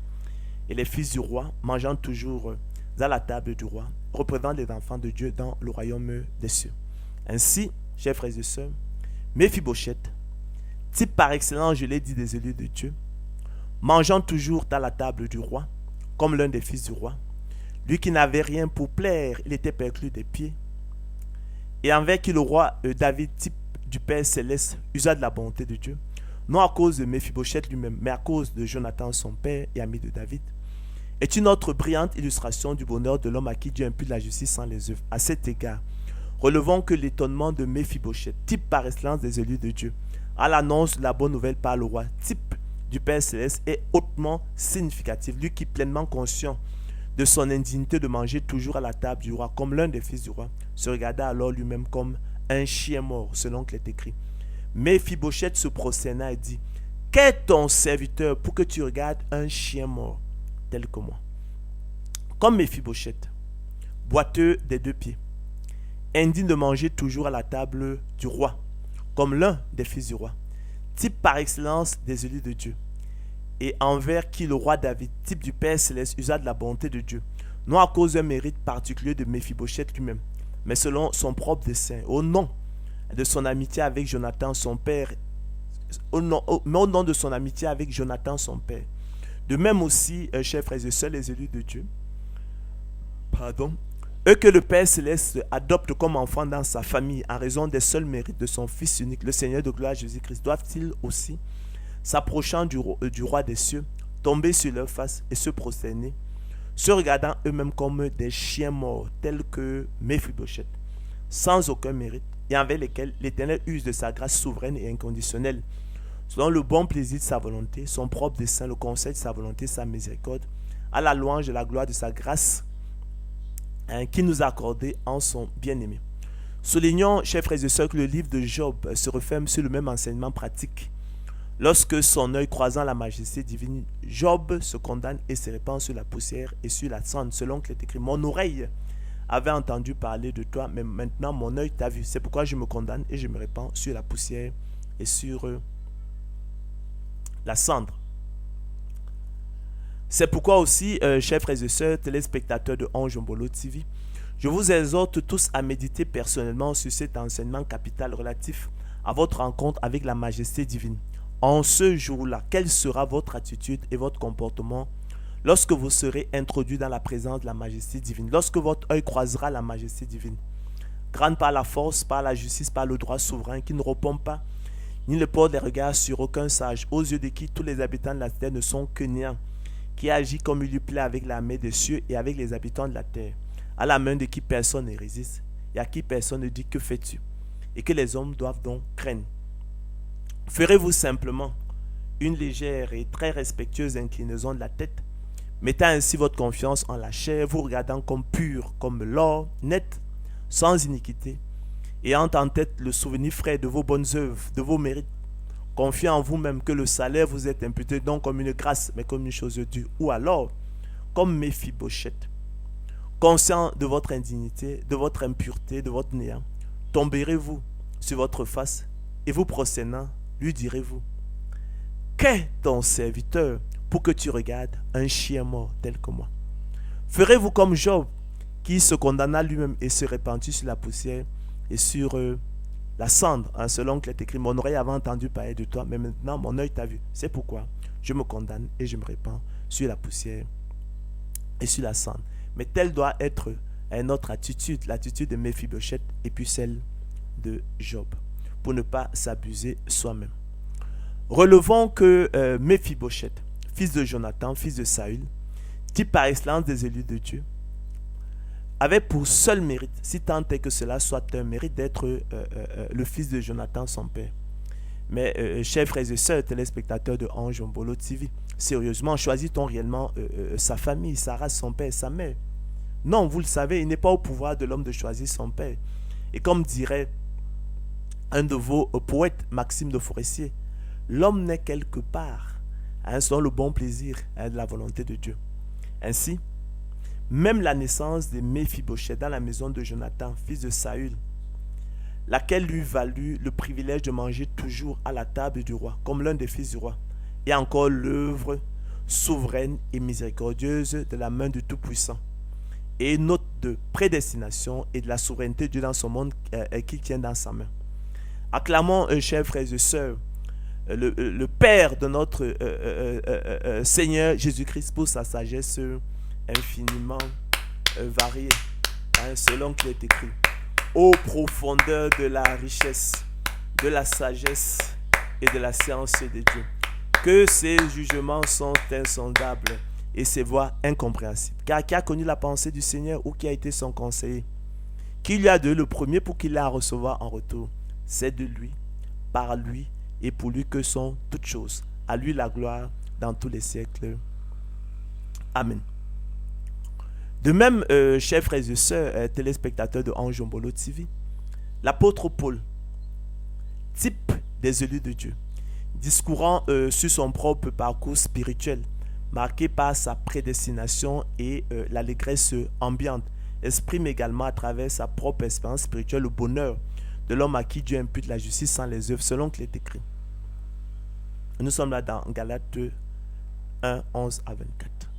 Et les fils du roi, mangeant toujours à la table du roi, représentent les enfants de Dieu dans le royaume des cieux. Ainsi, chers frères et sœurs, Méphibosheth, type par excellence, je l'ai dit, des élus de Dieu, mangeant toujours à la table du roi, comme l'un des fils du roi, lui qui n'avait rien pour plaire, il était perclus des pieds, et envers qui le roi David, type du Père Céleste, usa de la bonté de Dieu, non à cause de Méphibosheth lui-même, mais à cause de Jonathan son père et ami de David, est une autre brillante illustration du bonheur de l'homme à qui Dieu impute la justice sans les œuvres. À cet égard, relevons que l'étonnement de Méphibosheth, type par excellence des élus de Dieu, à l'annonce de la bonne nouvelle par le roi, type du Père Céleste, est hautement significatif. Lui qui, pleinement conscient de son indignité de manger toujours à la table du roi, comme l'un des fils du roi, se regarda alors lui-même comme un chien mort, selon qu'il est écrit. Méphibosheth se prosterna et dit, « Qu'est ton serviteur pour que tu regardes un chien mort tel que moi ?» Comme Méphibosheth, boiteux des deux pieds, indigne de manger toujours à la table du roi, comme l'un des fils du roi, type par excellence des élus de Dieu, et envers qui le roi David, type du Père Céleste, usa de la bonté de Dieu, non à cause d'un mérite particulier de Méphibosheth lui-même, mais selon son propre dessein, au nom de son amitié avec Jonathan son père, au nom de son amitié avec Jonathan son père. De même aussi, chers frères et sœurs, les élus de Dieu, eux que le Père Céleste adopte comme enfants dans sa famille en raison des seuls mérites de son Fils unique, le Seigneur de gloire Jésus-Christ, doivent-ils aussi, s'approchant du roi des cieux, tomber sur leur face et se prosterner, se regardant eux-mêmes comme des chiens morts, tels que Méphibosheth, sans aucun mérite, et envers lesquels l'Éternel use de sa grâce souveraine et inconditionnelle, selon le bon plaisir de sa volonté, son propre dessein, le conseil de sa volonté, sa miséricorde, à la louange et la gloire de sa grâce, qui nous a accordé en son bien-aimé. Soulignons, chers frères et sœurs, que le livre de Job se referme sur le même enseignement pratique. Lorsque son œil croisant la majesté divine, Job se condamne et se répand sur la poussière et sur la cendre, selon qu'il est écrit, « Mon oreille avait entendu parler de toi, mais maintenant mon œil t'a vu. C'est pourquoi je me condamne et je me répands sur la poussière et sur la cendre. » C'est pourquoi aussi, chers frères et sœurs, téléspectateurs de Ange Mbolo TV, je vous exhorte tous à méditer personnellement sur cet enseignement capital relatif à votre rencontre avec la majesté divine. En ce jour-là, quelle sera votre attitude et votre comportement lorsque vous serez introduit dans la présence de la majesté divine, lorsque votre œil croisera la majesté divine, grande par la force, par la justice, par le droit souverain, qui ne répond pas, ni ne porte les regards sur aucun sage, aux yeux de qui tous les habitants de la terre ne sont que néants, qui agit comme il lui plaît avec l'armée des cieux et avec les habitants de la terre, à la main de qui personne ne résiste, et à qui personne ne dit que fais-tu, et que les hommes doivent donc craindre. Ferez-vous simplement une légère et très respectueuse inclinaison de la tête, mettant ainsi votre confiance en la chair, vous regardant comme pur, comme l'or, net, sans iniquité, ayant en tête le souvenir frais de vos bonnes œuvres, de vos mérites, confiant en vous-même que le salaire vous est imputé non comme une grâce, mais comme une chose due, ou alors, comme Méphibosheth, conscient de votre indignité, de votre impureté, de votre néant, tomberez-vous sur votre face et vous prosternant, lui direz-vous, « Qu'est ton serviteur pour que tu regardes un chien mort tel que moi ?» Ferez-vous comme Job, qui se condamna lui-même et se répandit sur la poussière et sur la cendre, selon qu'il est écrit, « Mon oreille avait entendu parler de toi, mais maintenant mon œil t'a vu. C'est pourquoi je me condamne et je me répands sur la poussière et sur la cendre. » Mais telle doit être notre attitude, l'attitude de Méphibosheth et puis celle de Job, pour ne pas s'abuser soi-même. Relevons que Méphibosheth, fils de Jonathan, fils de Saül, type par excellence des élus de Dieu, avait pour seul mérite, si tant est que cela soit un mérite, d'être le fils de Jonathan, son père. Mais chers frères et sœurs, téléspectateurs de Ange Mbolo TV, sérieusement, choisit-on réellement sa famille, sa race, son père, sa mère? Non, vous le savez, il n'est pas au pouvoir de l'homme de choisir son père. Et comme dirait un de vos poètes, Maxime de Forestier, l'homme n'est quelque part, selon le bon plaisir de la volonté de Dieu. Ainsi, même la naissance de Méphibosheth dans la maison de Jonathan, fils de Saül, laquelle lui valut le privilège de manger toujours à la table du roi, comme l'un des fils du roi, et encore l'œuvre souveraine et miséricordieuse de la main du Tout-Puissant, et une note de prédestination et de la souveraineté de Dieu dans son monde qu'il tient dans sa main. Acclamons, chers frères et sœurs, le Père de notre Seigneur Jésus-Christ pour sa sagesse infiniment variée, selon qu'il est écrit. Ô profondeur de la richesse, de la sagesse et de la science de Dieu, que ses jugements sont insondables et ses voies incompréhensibles. Car qui a connu la pensée du Seigneur ou qui a été son conseiller? Qui lui a donné le premier pour qu'il l'ait à recevoir en retour? C'est de lui, par lui et pour lui que sont toutes choses. À lui la gloire dans tous les siècles. Amen. De même, chers frères et sœurs, téléspectateurs de Anjombolo TV, l'apôtre Paul, type des élus de Dieu, discourant sur son propre parcours spirituel, marqué par sa prédestination et l'allégresse ambiante, exprime également à travers sa propre expérience spirituelle le bonheur de l'homme à qui Dieu impute la justice sans les œuvres, selon qu'il est écrit. Nous sommes là dans Galates 1, 11 à 24.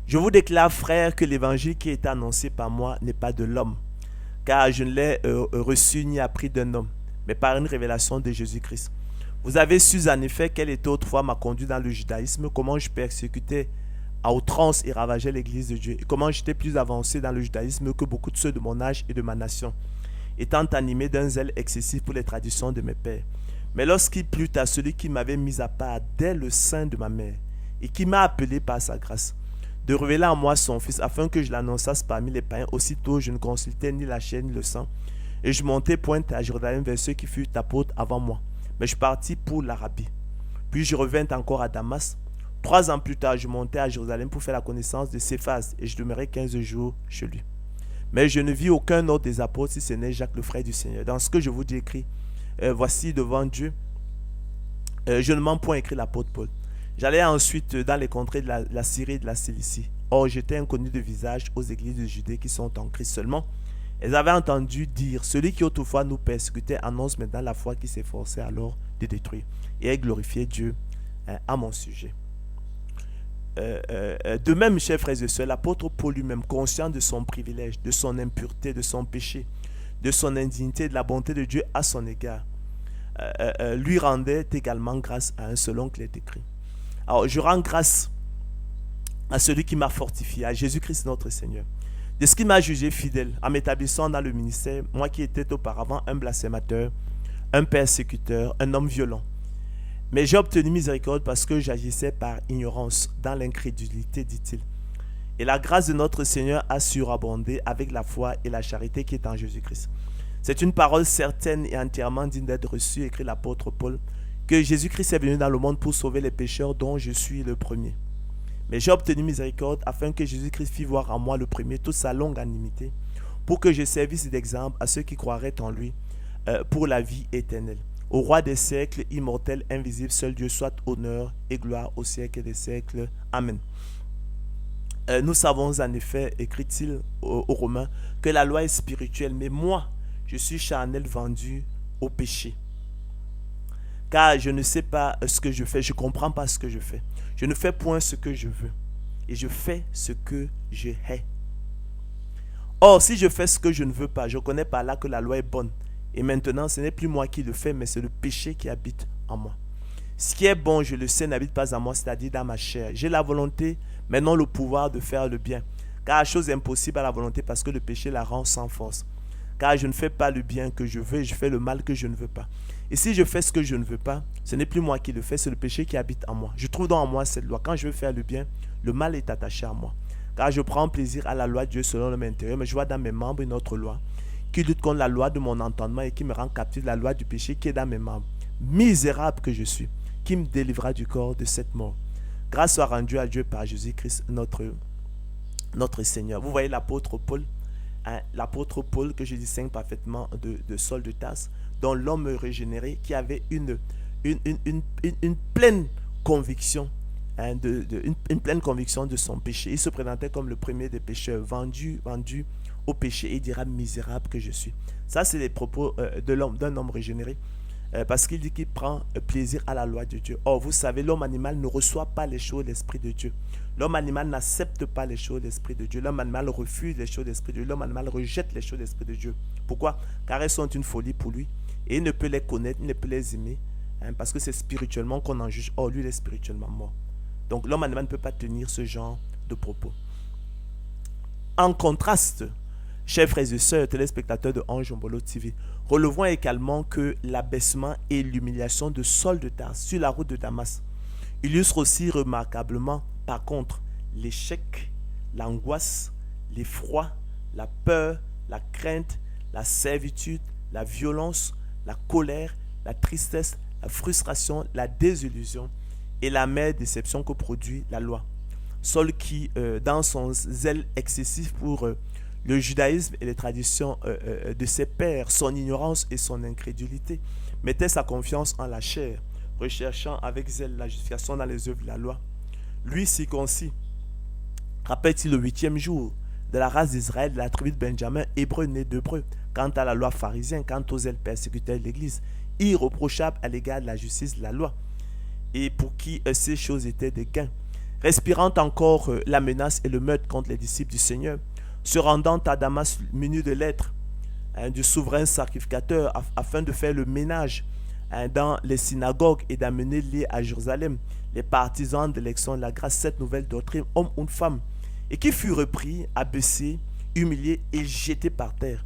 Je vous déclare, frères, que l'évangile qui est annoncé par moi n'est pas de l'homme, car je ne l'ai reçu ni appris d'un homme, mais par une révélation de Jésus-Christ. Vous avez su en effet quelle était autrefois ma conduite dans le judaïsme, comment je persécutais à outrance et ravageais l'église de Dieu, et comment j'étais plus avancé dans le judaïsme que beaucoup de ceux de mon âge et de ma nation, étant animé d'un zèle excessif pour les traditions de mes pères. Mais lorsqu'il plut à celui qui m'avait mis à part dès le sein de ma mère, et qui m'a appelé par sa grâce, de révéler en moi son Fils, afin que je l'annonçasse parmi les païens, aussitôt je ne consultais ni la chair ni le sang, et je montai pointe à Jérusalem vers ceux qui furent apôtres avant moi. Mais je partis pour l'Arabie. Puis je revins encore à Damas. 3 ans plus tard, je montai à Jérusalem pour faire la connaissance de Céphas, et je demeurai 15 jours chez lui. Mais je ne vis aucun autre des apôtres, si ce n'est Jacques, le frère du Seigneur. Dans ce que je vous dis écrit, voici devant Dieu, je ne mens point, écrit l'apôtre Paul. J'allais ensuite dans les contrées de la Syrie et de la Cilicie. Or, j'étais inconnu de visage aux églises de Judée qui sont en Christ seulement. Elles avaient entendu dire, celui qui autrefois nous persécutait annonce maintenant la foi qui s'efforçait alors de détruire. Et elle glorifiait Dieu à mon sujet. De même, chers frères et sœurs, l'apôtre Paul lui-même, conscient de son privilège, de son impureté, de son péché, de son indignité, de la bonté de Dieu à son égard, lui rendait également grâce à un selon qu'il est écrit. Alors, je rends grâce à celui qui m'a fortifié, à Jésus-Christ notre Seigneur, de ce qui m'a jugé fidèle en m'établissant dans le ministère, moi qui étais auparavant un blasphémateur, un persécuteur, un homme violent. Mais j'ai obtenu miséricorde parce que j'agissais par ignorance, dans l'incrédulité, dit-il. Et la grâce de notre Seigneur a surabondé avec la foi et la charité qui est en Jésus-Christ. C'est une parole certaine et entièrement digne d'être reçue, écrit l'apôtre Paul, que Jésus-Christ est venu dans le monde pour sauver les pécheurs dont je suis le premier. Mais j'ai obtenu miséricorde afin que Jésus-Christ fît voir en moi le premier toute sa longanimité, pour que je servisse d'exemple à ceux qui croiraient en lui pour la vie éternelle. Au roi des siècles, immortel, invisible, seul Dieu, soit honneur et gloire au siècle des siècles. Amen. Nous savons en effet, écrit-il aux Romains, que la loi est spirituelle, mais moi, je suis charnel, vendu au péché. Car je ne sais pas ce que je fais, je ne comprends pas ce que je fais. Je ne fais point ce que je veux, et je fais ce que je hais. Or, si je fais ce que je ne veux pas, je connais par là que la loi est bonne. Et maintenant, ce n'est plus moi qui le fais, mais c'est le péché qui habite en moi. Ce qui est bon, je le sais, n'habite pas en moi, c'est-à-dire dans ma chair. J'ai la volonté, mais non le pouvoir de faire le bien. Car la chose est impossible à la volonté parce que le péché la rend sans force. Car je ne fais pas le bien que je veux, je fais le mal que je ne veux pas. Et si je fais ce que je ne veux pas, ce n'est plus moi qui le fais, c'est le péché qui habite en moi. Je trouve donc en moi cette loi. Quand je veux faire le bien, le mal est attaché à moi. Car je prends plaisir à la loi de Dieu selon l'homme intérieur, mais je vois dans mes membres une autre loi qui lutte contre la loi de mon entendement et qui me rend captif de la loi du péché qui est dans mes membres. Misérable que je suis, qui me délivrera du corps de cette mort. Grâce soit rendue à Dieu par Jésus-Christ notre Seigneur. Vous voyez l'apôtre Paul, l'apôtre Paul que je distingue parfaitement de Saul de Tarse, dont l'homme régénéré qui avait une pleine conviction une pleine conviction de son péché. Il se présentait comme le premier des pécheurs, vendu au péché, et il dira misérable que je suis. Ça, c'est les propos d'un homme régénéré. Parce qu'il dit qu'il prend plaisir à la loi de Dieu. Or, vous savez, l'homme animal ne reçoit pas les choses de l'Esprit de Dieu. L'homme animal n'accepte pas les choses de l'Esprit de Dieu. L'homme animal refuse les choses de l'Esprit de Dieu. L'homme animal rejette les choses de l'Esprit de Dieu. Pourquoi? Car elles sont une folie pour lui. Et il ne peut les connaître, il ne peut les aimer. Parce que c'est spirituellement qu'on en juge. Or, lui, il est spirituellement mort. Donc, l'homme animal ne peut pas tenir ce genre de propos. En contraste, chers frères et sœurs, téléspectateurs de Ange Mbolo TV, relevons également que l'abaissement et l'humiliation de Saul de Tarse sur la route de Damas illustrent aussi remarquablement, par contre, l'échec, l'angoisse, l'effroi, la peur, la crainte, la servitude, la violence, la colère, la tristesse, la frustration, la désillusion et l'amère déception que produit la loi. Saul qui, dans son zèle excessif pour le judaïsme et les traditions de ses pères, son ignorance et son incrédulité, mettait sa confiance en la chair, recherchant avec zèle la justification dans les œuvres de la loi. Lui, circoncis, rappelle-t-il le 8e jour de la race d'Israël, de la tribu de Benjamin, hébreu né d'hébreu, quant à la loi pharisien, quant aux zèles persécuteurs de l'Église, irréprochable à l'égard de la justice de la loi, et pour qui ces choses étaient des gains, respirant encore la menace et le meurtre contre les disciples du Seigneur, se rendant à Damas muni de lettres du souverain sacrificateur afin de faire le ménage dans les synagogues et d'amener liés à Jérusalem les partisans de l'élection de la grâce, cette nouvelle doctrine, homme ou femme, et qui fut repris, abaissé, humilié et jeté par terre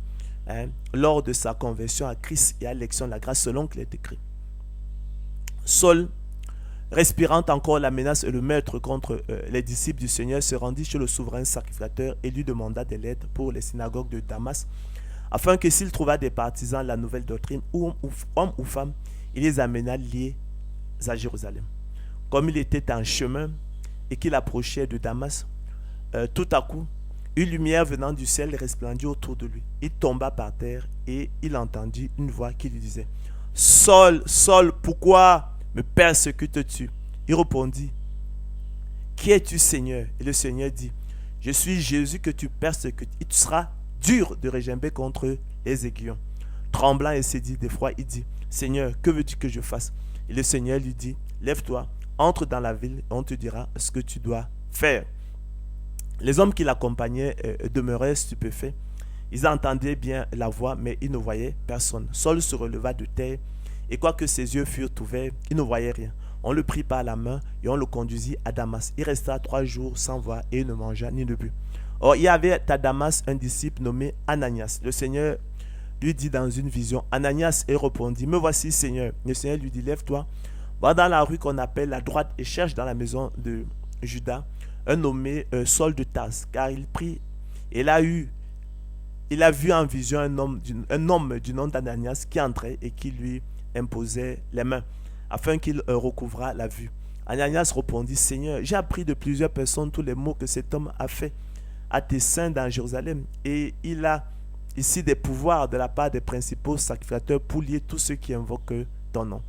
lors de sa conversion à Christ et à l'élection de la grâce selon qu'il est écrit. Saul, respirant encore la menace et le meurtre contre les disciples du Seigneur, se rendit chez le souverain sacrificateur et lui demanda des lettres pour les synagogues de Damas, afin que s'il trouva des partisans de la nouvelle doctrine, homme ou femme, il les amena liés à Jérusalem. Comme il était en chemin et qu'il approchait de Damas, tout à coup, une lumière venant du ciel resplendit autour de lui. Il tomba par terre et il entendit une voix qui lui disait « Saul, Saul, pourquoi me persécutes-tu » Il répondit « Qui es-tu, Seigneur » Et le Seigneur dit « Je suis Jésus que tu persécutes. Il te sera dur de régimber contre les aiguillons. » Tremblant et saisi d'effroi, il dit « Seigneur, que veux-tu que je fasse » Et le Seigneur lui dit « Lève-toi, entre dans la ville et on te dira ce que tu dois faire. » Les hommes qui l'accompagnaient demeuraient stupéfaits. Ils entendaient bien la voix, mais ils ne voyaient personne. Saul se releva de terre, et quoique ses yeux furent ouverts, il ne voyait rien. On le prit par la main et on le conduisit à Damas. Il resta 3 jours sans voir et il ne mangea ni ne but. Or, il y avait à Damas un disciple nommé Ananias. Le Seigneur lui dit dans une vision, Ananias, et répondit, me voici, Seigneur. Le Seigneur lui dit, lève-toi, va dans la rue qu'on appelle la droite et cherche dans la maison de Judas un nommé Saul de Tarse, car il prie. Il a vu en vision un homme du nom d'Ananias qui entrait et qui lui imposait les mains, afin qu'il recouvrât la vue. Ananias répondit, Seigneur, j'ai appris de plusieurs personnes tous les maux que cet homme a fait à tes saints dans Jérusalem, et il a ici des pouvoirs de la part des principaux sacrificateurs pour lier tous ceux qui invoquent ton nom.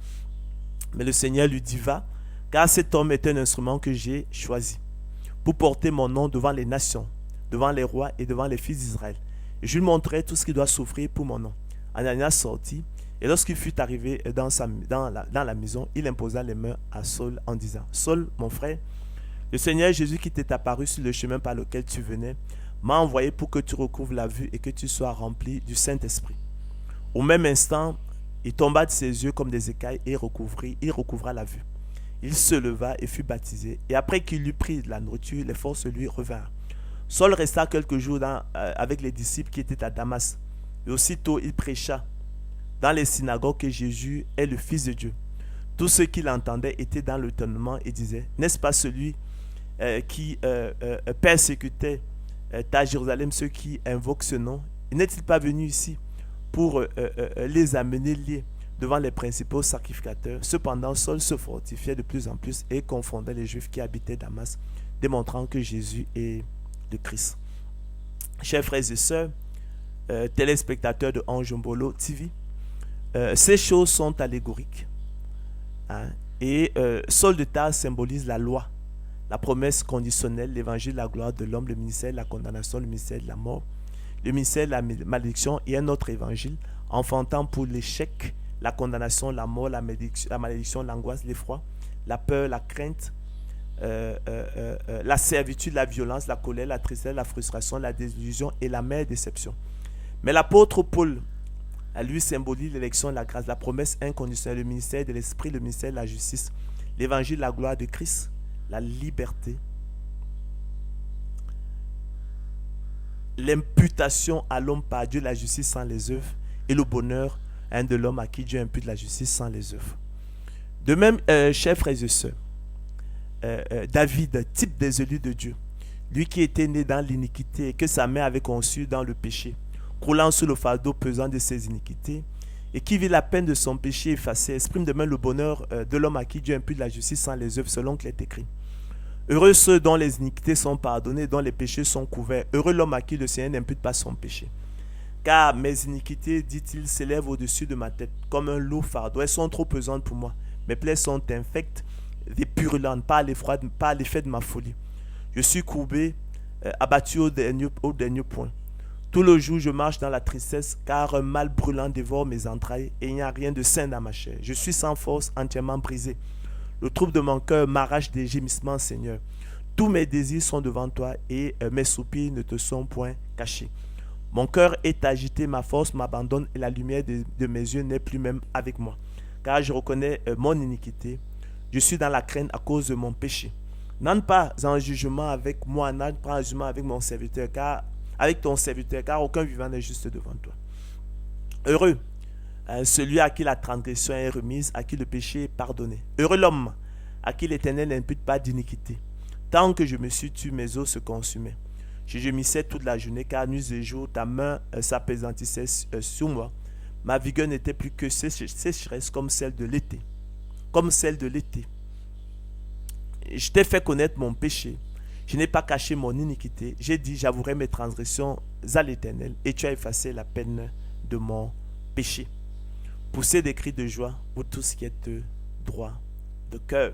Mais le Seigneur lui dit, va, car cet homme est un instrument que j'ai choisi pour porter mon nom devant les nations, devant les rois et devant les fils d'Israël. Et je lui montrerai tout ce qu'il doit souffrir pour mon nom. Ananias sortit, et lorsqu'il fut arrivé dans la maison, il imposa les mains à Saul en disant, Saul, mon frère, le Seigneur Jésus qui t'est apparu sur le chemin par lequel tu venais, m'a envoyé pour que tu recouvres la vue et que tu sois rempli du Saint-Esprit. Au même instant, il tomba de ses yeux comme des écailles et il recouvra la vue. Il se leva et fut baptisé. Et après qu'il eut pris de la nourriture, les forces lui revinrent. Saul resta quelques jours avec les disciples qui étaient à Damas. Et aussitôt, il prêcha dans les synagogues que Jésus est le Fils de Dieu. Tous ceux qui l'entendaient étaient dans l'étonnement et disaient, n'est-ce pas celui qui persécutait à Jérusalem ceux qui invoquent ce nom? N'est-il pas venu ici pour les amener liés devant les principaux sacrificateurs? Cependant, Saul se fortifiait de plus en plus et confondait les Juifs qui habitaient Damas, démontrant que Jésus est le Christ. Chers frères et sœurs, téléspectateurs de Ange Mbolo TV, ces choses sont allégoriques. Et Saul de Tarse symbolise la loi. la promesse conditionnelle, l'évangile, la gloire de l'homme, le ministère de la condamnation, le ministère de la mort, le ministère de la malédiction et un autre évangile, enfantant pour l'échec, la condamnation, la mort, la malédiction, l'angoisse, l'effroi, la peur, la crainte, la servitude, la violence, la colère, la tristesse, la frustration, la désillusion et la mère déception. Mais l'apôtre Paul, à lui, symbolise l'élection, la grâce, la promesse inconditionnelle, le ministère de l'esprit, le ministère de la justice, l'évangile, la gloire de Christ, la liberté, l'imputation à l'homme par Dieu, la justice sans les œuvres, et le bonheur de l'homme à qui Dieu impute la justice sans les œuvres. De même, chers frères et sœurs, David, type des élus de Dieu, lui qui était né dans l'iniquité et que sa mère avait conçu dans le péché, croulant sous le fardeau pesant de ses iniquités, et qui vit la peine de son péché effacé, exprime demain le bonheur de l'homme à qui Dieu impute la justice sans les œuvres, selon qu'il est écrit. Heureux ceux dont les iniquités sont pardonnées, dont les péchés sont couverts. Heureux l'homme à qui le Seigneur n'impute pas son péché. Car mes iniquités, dit-il, s'élèvent au-dessus de ma tête, comme un lourd fardeau. Elles sont trop pesantes pour moi. Mes plaies sont infectes et purulentes par l'effet de ma folie. Je suis courbé, abattu au dernier point. Tout le jour, je marche dans la tristesse, car un mal brûlant dévore mes entrailles, et il n'y a rien de sain dans ma chair. Je suis sans force, entièrement brisé. Le trouble de mon cœur m'arrache des gémissements, Seigneur. Tous mes désirs sont devant toi, et mes soupirs ne te sont point cachés. Mon cœur est agité, ma force m'abandonne, et la lumière de mes yeux n'est plus même avec moi. Car je reconnais mon iniquité. Je suis dans la crainte à cause de mon péché. N'entre pas en jugement avec moi, n'entre pas en jugement avec mon serviteur, avec ton serviteur, car aucun vivant n'est juste devant toi. Heureux celui à qui la transgression est remise, à qui le péché est pardonné. Heureux l'homme à qui l'Éternel n'impute pas d'iniquité. Tant que je me suis tué, mes os se consumaient. Je gémissais toute la journée, car nuit et jour, ta main s'appesantissait sur moi. Ma vigueur n'était plus que sécheresse comme celle de l'été. Comme celle de l'été. Je t'ai fait connaître mon péché. Je n'ai pas caché mon iniquité. J'ai dit, j'avouerai mes transgressions à l'Éternel, et tu as effacé la peine de mon péché. Poussez des cris de joie, vous tous qui êtes droits de cœur.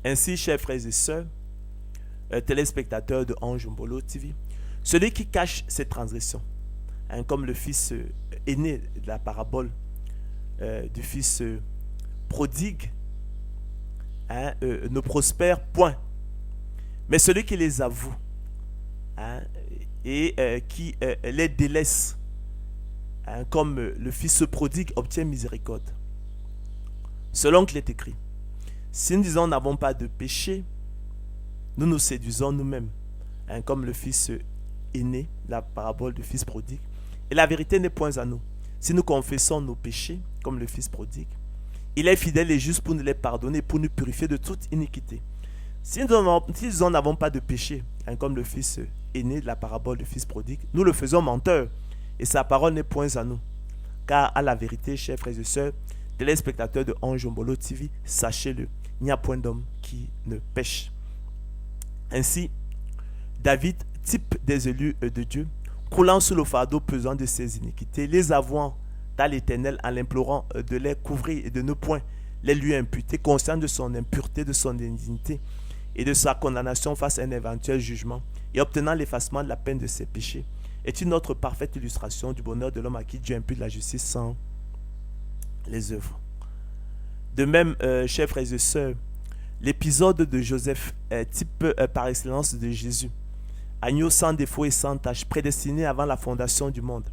Ainsi, chers frères et sœurs, téléspectateurs de Ange Mbolo TV, celui qui cache ses transgressions, comme le fils aîné de la parabole du fils prodigue, ne prospère point. Mais celui qui les avoue et qui les délaisse, comme le fils prodigue, obtient miséricorde. Selon qu'il est écrit, si nous disons nous n'avons pas de péché, nous nous séduisons nous-mêmes, comme le fils aîné, la parabole du fils prodigue. Et la vérité n'est point à nous. Si nous confessons nos péchés, comme le fils prodigue, il est fidèle et juste pour nous les pardonner, pour nous purifier de toute iniquité. Si nous n'avons pas de péché, comme le fils aîné de la parabole du fils prodigue, nous le faisons menteur, et sa parole n'est point à nous. Car à la vérité, chers frères et sœurs, téléspectateurs de Ange Mbolo TV, sachez-le, il n'y a point d'homme qui ne pêche. Ainsi, David, type des élus de Dieu, croulant sous le fardeau pesant de ses iniquités, les avouant à l'Éternel en l'implorant de les couvrir et de ne point les lui imputer, conscient de son impureté, de son indignité et de sa condamnation face à un éventuel jugement, et obtenant l'effacement de la peine de ses péchés, est une autre parfaite illustration du bonheur de l'homme à qui Dieu impute la justice sans les œuvres. De même, chers frères et sœurs, l'épisode de Joseph est type par excellence de Jésus, agneau sans défaut et sans tache, prédestiné avant la fondation du monde,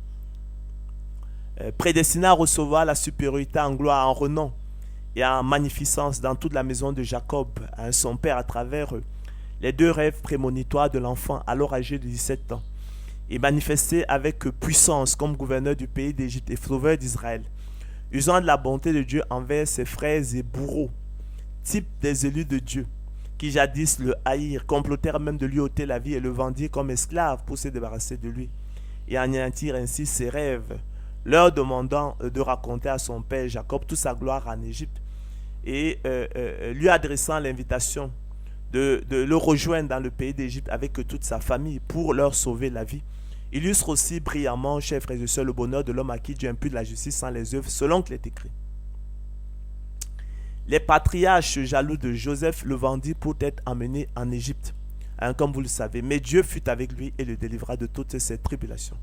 prédestiné à recevoir la supériorité en gloire, en renom et en magnificence dans toute la maison de Jacob, son père, à travers les deux rêves prémonitoires de l'enfant, alors âgé de 17 ans, et manifesté avec puissance comme gouverneur du pays d'Égypte et sauveur d'Israël, usant de la bonté de Dieu envers ses frères et bourreaux, type des élus de Dieu, qui jadis le haïrent, complotèrent même de lui ôter la vie et le vendirent comme esclave pour se débarrasser de lui, et anéantir ainsi ses rêves, leur demandant de raconter à son père Jacob toute sa gloire en Égypte, et lui adressant l'invitation de le rejoindre dans le pays d'Égypte avec toute sa famille pour leur sauver la vie, illustre aussi brillamment, chers frères et sœurs, le bonheur de l'homme à qui Dieu impute la justice sans les œuvres, selon qu'il est écrit. Les patriarches jaloux de Joseph le vendirent pour être emmené en Égypte, comme vous le savez. Mais Dieu fut avec lui et le délivra de toutes ses tribulations.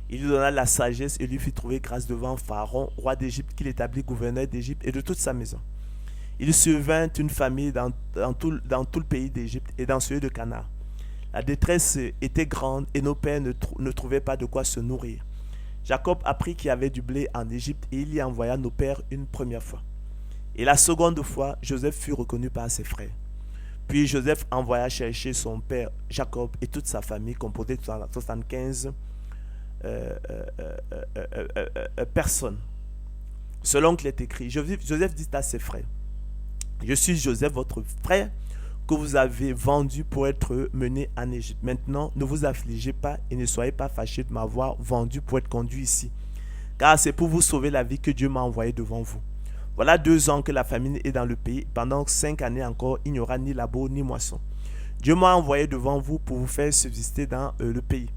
Il lui donna la sagesse et lui fit trouver grâce devant Pharaon, roi d'Égypte, qu'il établit gouverneur d'Égypte et de toute sa maison. Il survint une famille dans tout le pays d'Égypte et dans celui de Canaan. La détresse était grande et nos pères ne trouvaient pas de quoi se nourrir. Jacob apprit qu'il y avait du blé en Égypte et il y envoya nos pères une première fois. Et la seconde fois, Joseph fut reconnu par ses frères. Puis Joseph envoya chercher son père Jacob et toute sa famille, composée de 75 personnes. Selon qu'il est écrit, Joseph dit à ses frères, je suis Joseph, votre frère, que vous avez vendu pour être mené en Égypte. Maintenant, ne vous affligez pas et ne soyez pas fâchés de m'avoir vendu pour être conduit ici, car c'est pour vous sauver la vie que Dieu m'a envoyé devant vous. Voilà 2 ans que la famine est dans le pays. Pendant 5 années encore, il n'y aura ni labour ni moisson. Dieu m'a envoyé devant vous pour vous faire subsister dans le pays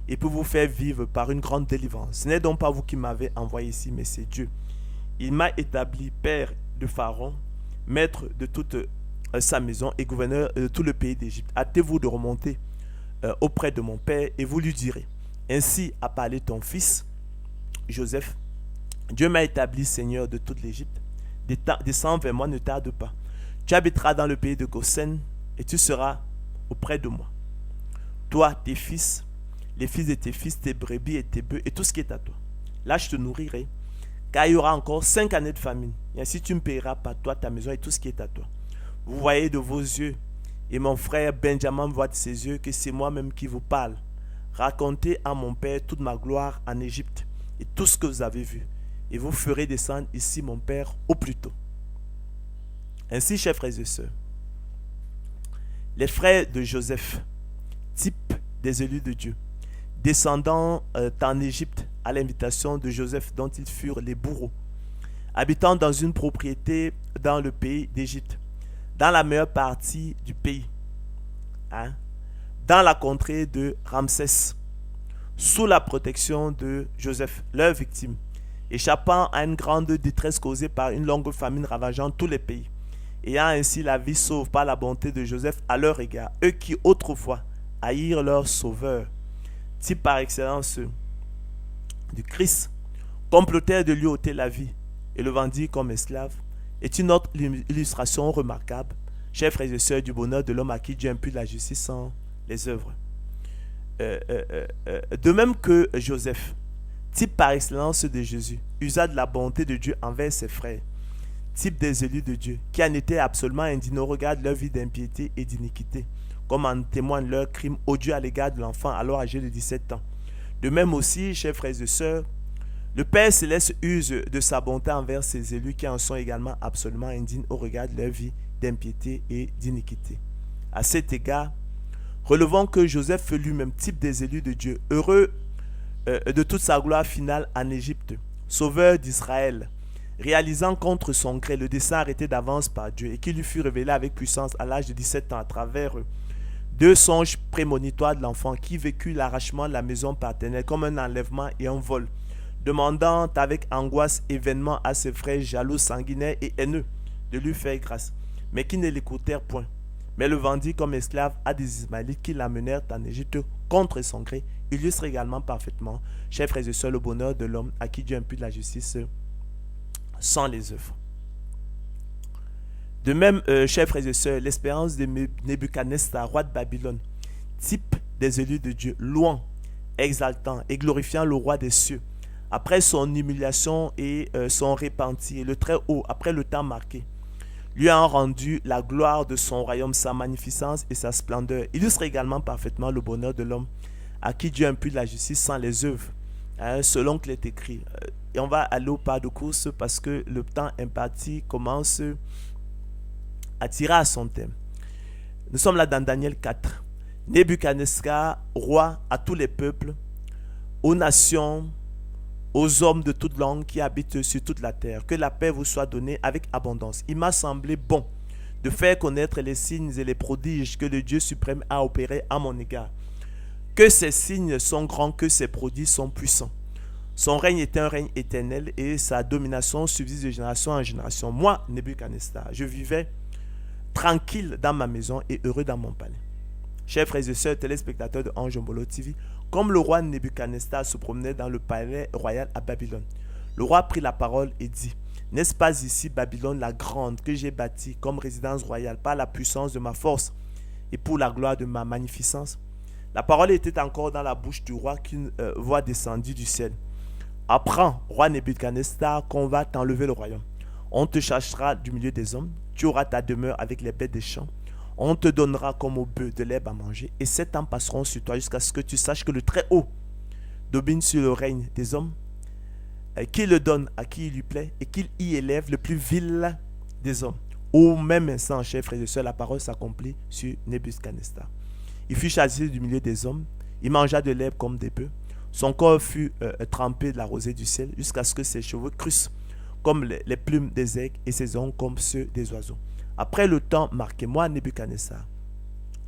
et pour vous faire vivre par une grande délivrance. Ce n'est donc pas vous qui m'avez envoyé ici, mais c'est Dieu. Il m'a établi père de Pharaon, maître de toute sa maison et gouverneur de tout le pays d'Égypte. Hâtez-vous de remonter auprès de mon père et vous lui direz, ainsi a parlé ton fils Joseph, Dieu m'a établi seigneur de toute l'Égypte. Descends vers moi, ne tarde pas. Tu habiteras dans le pays de Goshen et tu seras auprès de moi. Toi, tes fils, les fils de tes fils, tes brebis et tes bœufs et tout ce qui est à toi. Là, je te nourrirai, car il y aura encore 5 années de famine. Et ainsi, tu me payeras par toi, ta maison et tout ce qui est à toi. Vous voyez de vos yeux, et mon frère Benjamin voit de ses yeux que c'est moi-même qui vous parle. Racontez à mon père toute ma gloire en Égypte et tout ce que vous avez vu. Et vous ferez descendre ici mon père au plus tôt. Ainsi, chers frères et sœurs, les frères de Joseph, type des élus de Dieu, descendant en Égypte à l'invitation de Joseph dont ils furent les bourreaux, habitant dans une propriété dans le pays d'Égypte, dans la meilleure partie du pays, dans la contrée de Ramsès, sous la protection de Joseph, leur victime, échappant à une grande détresse causée par une longue famine ravageant tous les pays, ayant ainsi la vie sauve par la bonté de Joseph à leur égard, eux qui autrefois haïrent leur sauveur, type par excellence du Christ, complotèrent de lui ôter la vie et le vendirent comme esclave, est une autre illustration remarquable, chers frères et sœurs, du bonheur de l'homme à qui Dieu impute la justice sans les œuvres. De même que Joseph, type par excellence de Jésus, usa de la bonté de Dieu envers ses frères, type des élus de Dieu, qui en étaient absolument indignes au regard de leur vie d'impiété et d'iniquité, comme en témoigne leur crime odieux à l'égard de l'enfant alors âgé de 17 ans. De même aussi, chers frères et sœurs, le Père Céleste use de sa bonté envers ses élus qui en sont également absolument indignes au regard de leur vie d'impiété et d'iniquité. À cet égard, relevons que Joseph fut lui-même type des élus de Dieu, heureux de toute sa gloire finale en Égypte, sauveur d'Israël, réalisant contre son gré le dessein arrêté d'avance par Dieu et qui lui fut révélé avec puissance à l'âge de 17 ans à travers 2 songes prémonitoires de l'enfant qui vécut l'arrachement de la maison paternelle comme un enlèvement et un vol, demandant avec angoisse et vainement à ses frères jaloux, sanguinaires et haineux de lui faire grâce, mais qui ne l'écoutèrent point, mais le vendit comme esclave à des Ismaélites qui l'amenèrent en Égypte contre son gré, illustre également parfaitement, chers frères et sœurs, le bonheur de l'homme à qui Dieu impute la justice sans les œuvres. De même, chers frères et sœurs, l'espérance de Nebuchadnezzar, roi de Babylone, type des élus de Dieu, louant, exaltant et glorifiant le roi des cieux, après son humiliation et son repentir, le Très-Haut, après le temps marqué, lui a rendu la gloire de son royaume, sa magnificence et sa splendeur, illustre également parfaitement le bonheur de l'homme à qui Dieu impute la justice sans les œuvres, selon qu'il est écrit. Et on va aller au pas de course parce que le temps imparti commence à tirer à son thème. Nous sommes là dans Daniel 4. Nebuchadnezzar, roi à tous les peuples, aux nations, aux hommes de toute langue qui habitent sur toute la terre, que la paix vous soit donnée avec abondance. Il m'a semblé bon de faire connaître les signes et les prodiges que le Dieu suprême a opérés à mon égard. Que ces signes sont grands, que ces prodiges sont puissants. Son règne était un règne éternel et sa domination subsiste de génération en génération. Moi, Nebuchadnezzar, je vivais tranquille dans ma maison et heureux dans mon palais. Chers frères et sœurs, téléspectateurs de Anjombolo TV, comme le roi Nebuchadnezzar se promenait dans le palais royal à Babylone, le roi prit la parole et dit: n'est-ce pas ici Babylone la grande que j'ai bâtie comme résidence royale par la puissance de ma force et pour la gloire de ma magnificence? La parole était encore dans la bouche du roi qu'une voix descendit du ciel. Apprends, roi Nebuchadnezzar, qu'on va t'enlever le royaume. On te cherchera du milieu des hommes, tu auras ta demeure avec les bêtes des champs. On te donnera comme au bœuf de l'herbe à manger, et 7 ans passeront sur toi jusqu'à ce que tu saches que le Très-Haut domine sur le règne des hommes, qu'il le donne à qui il lui plaît, et qu'il y élève le plus vil des hommes. Au même instant, chers frères et sœurs, la parole s'accomplit sur Nebuchadnezzar. Il fut chassé du milieu des hommes, il mangea de l'herbe comme des bœufs, son corps fut trempé de la rosée du ciel, jusqu'à ce que ses cheveux crussent comme les plumes des aigles et ses ongles comme ceux des oiseaux. Après le temps marqué, moi, Nebuchadnezzar,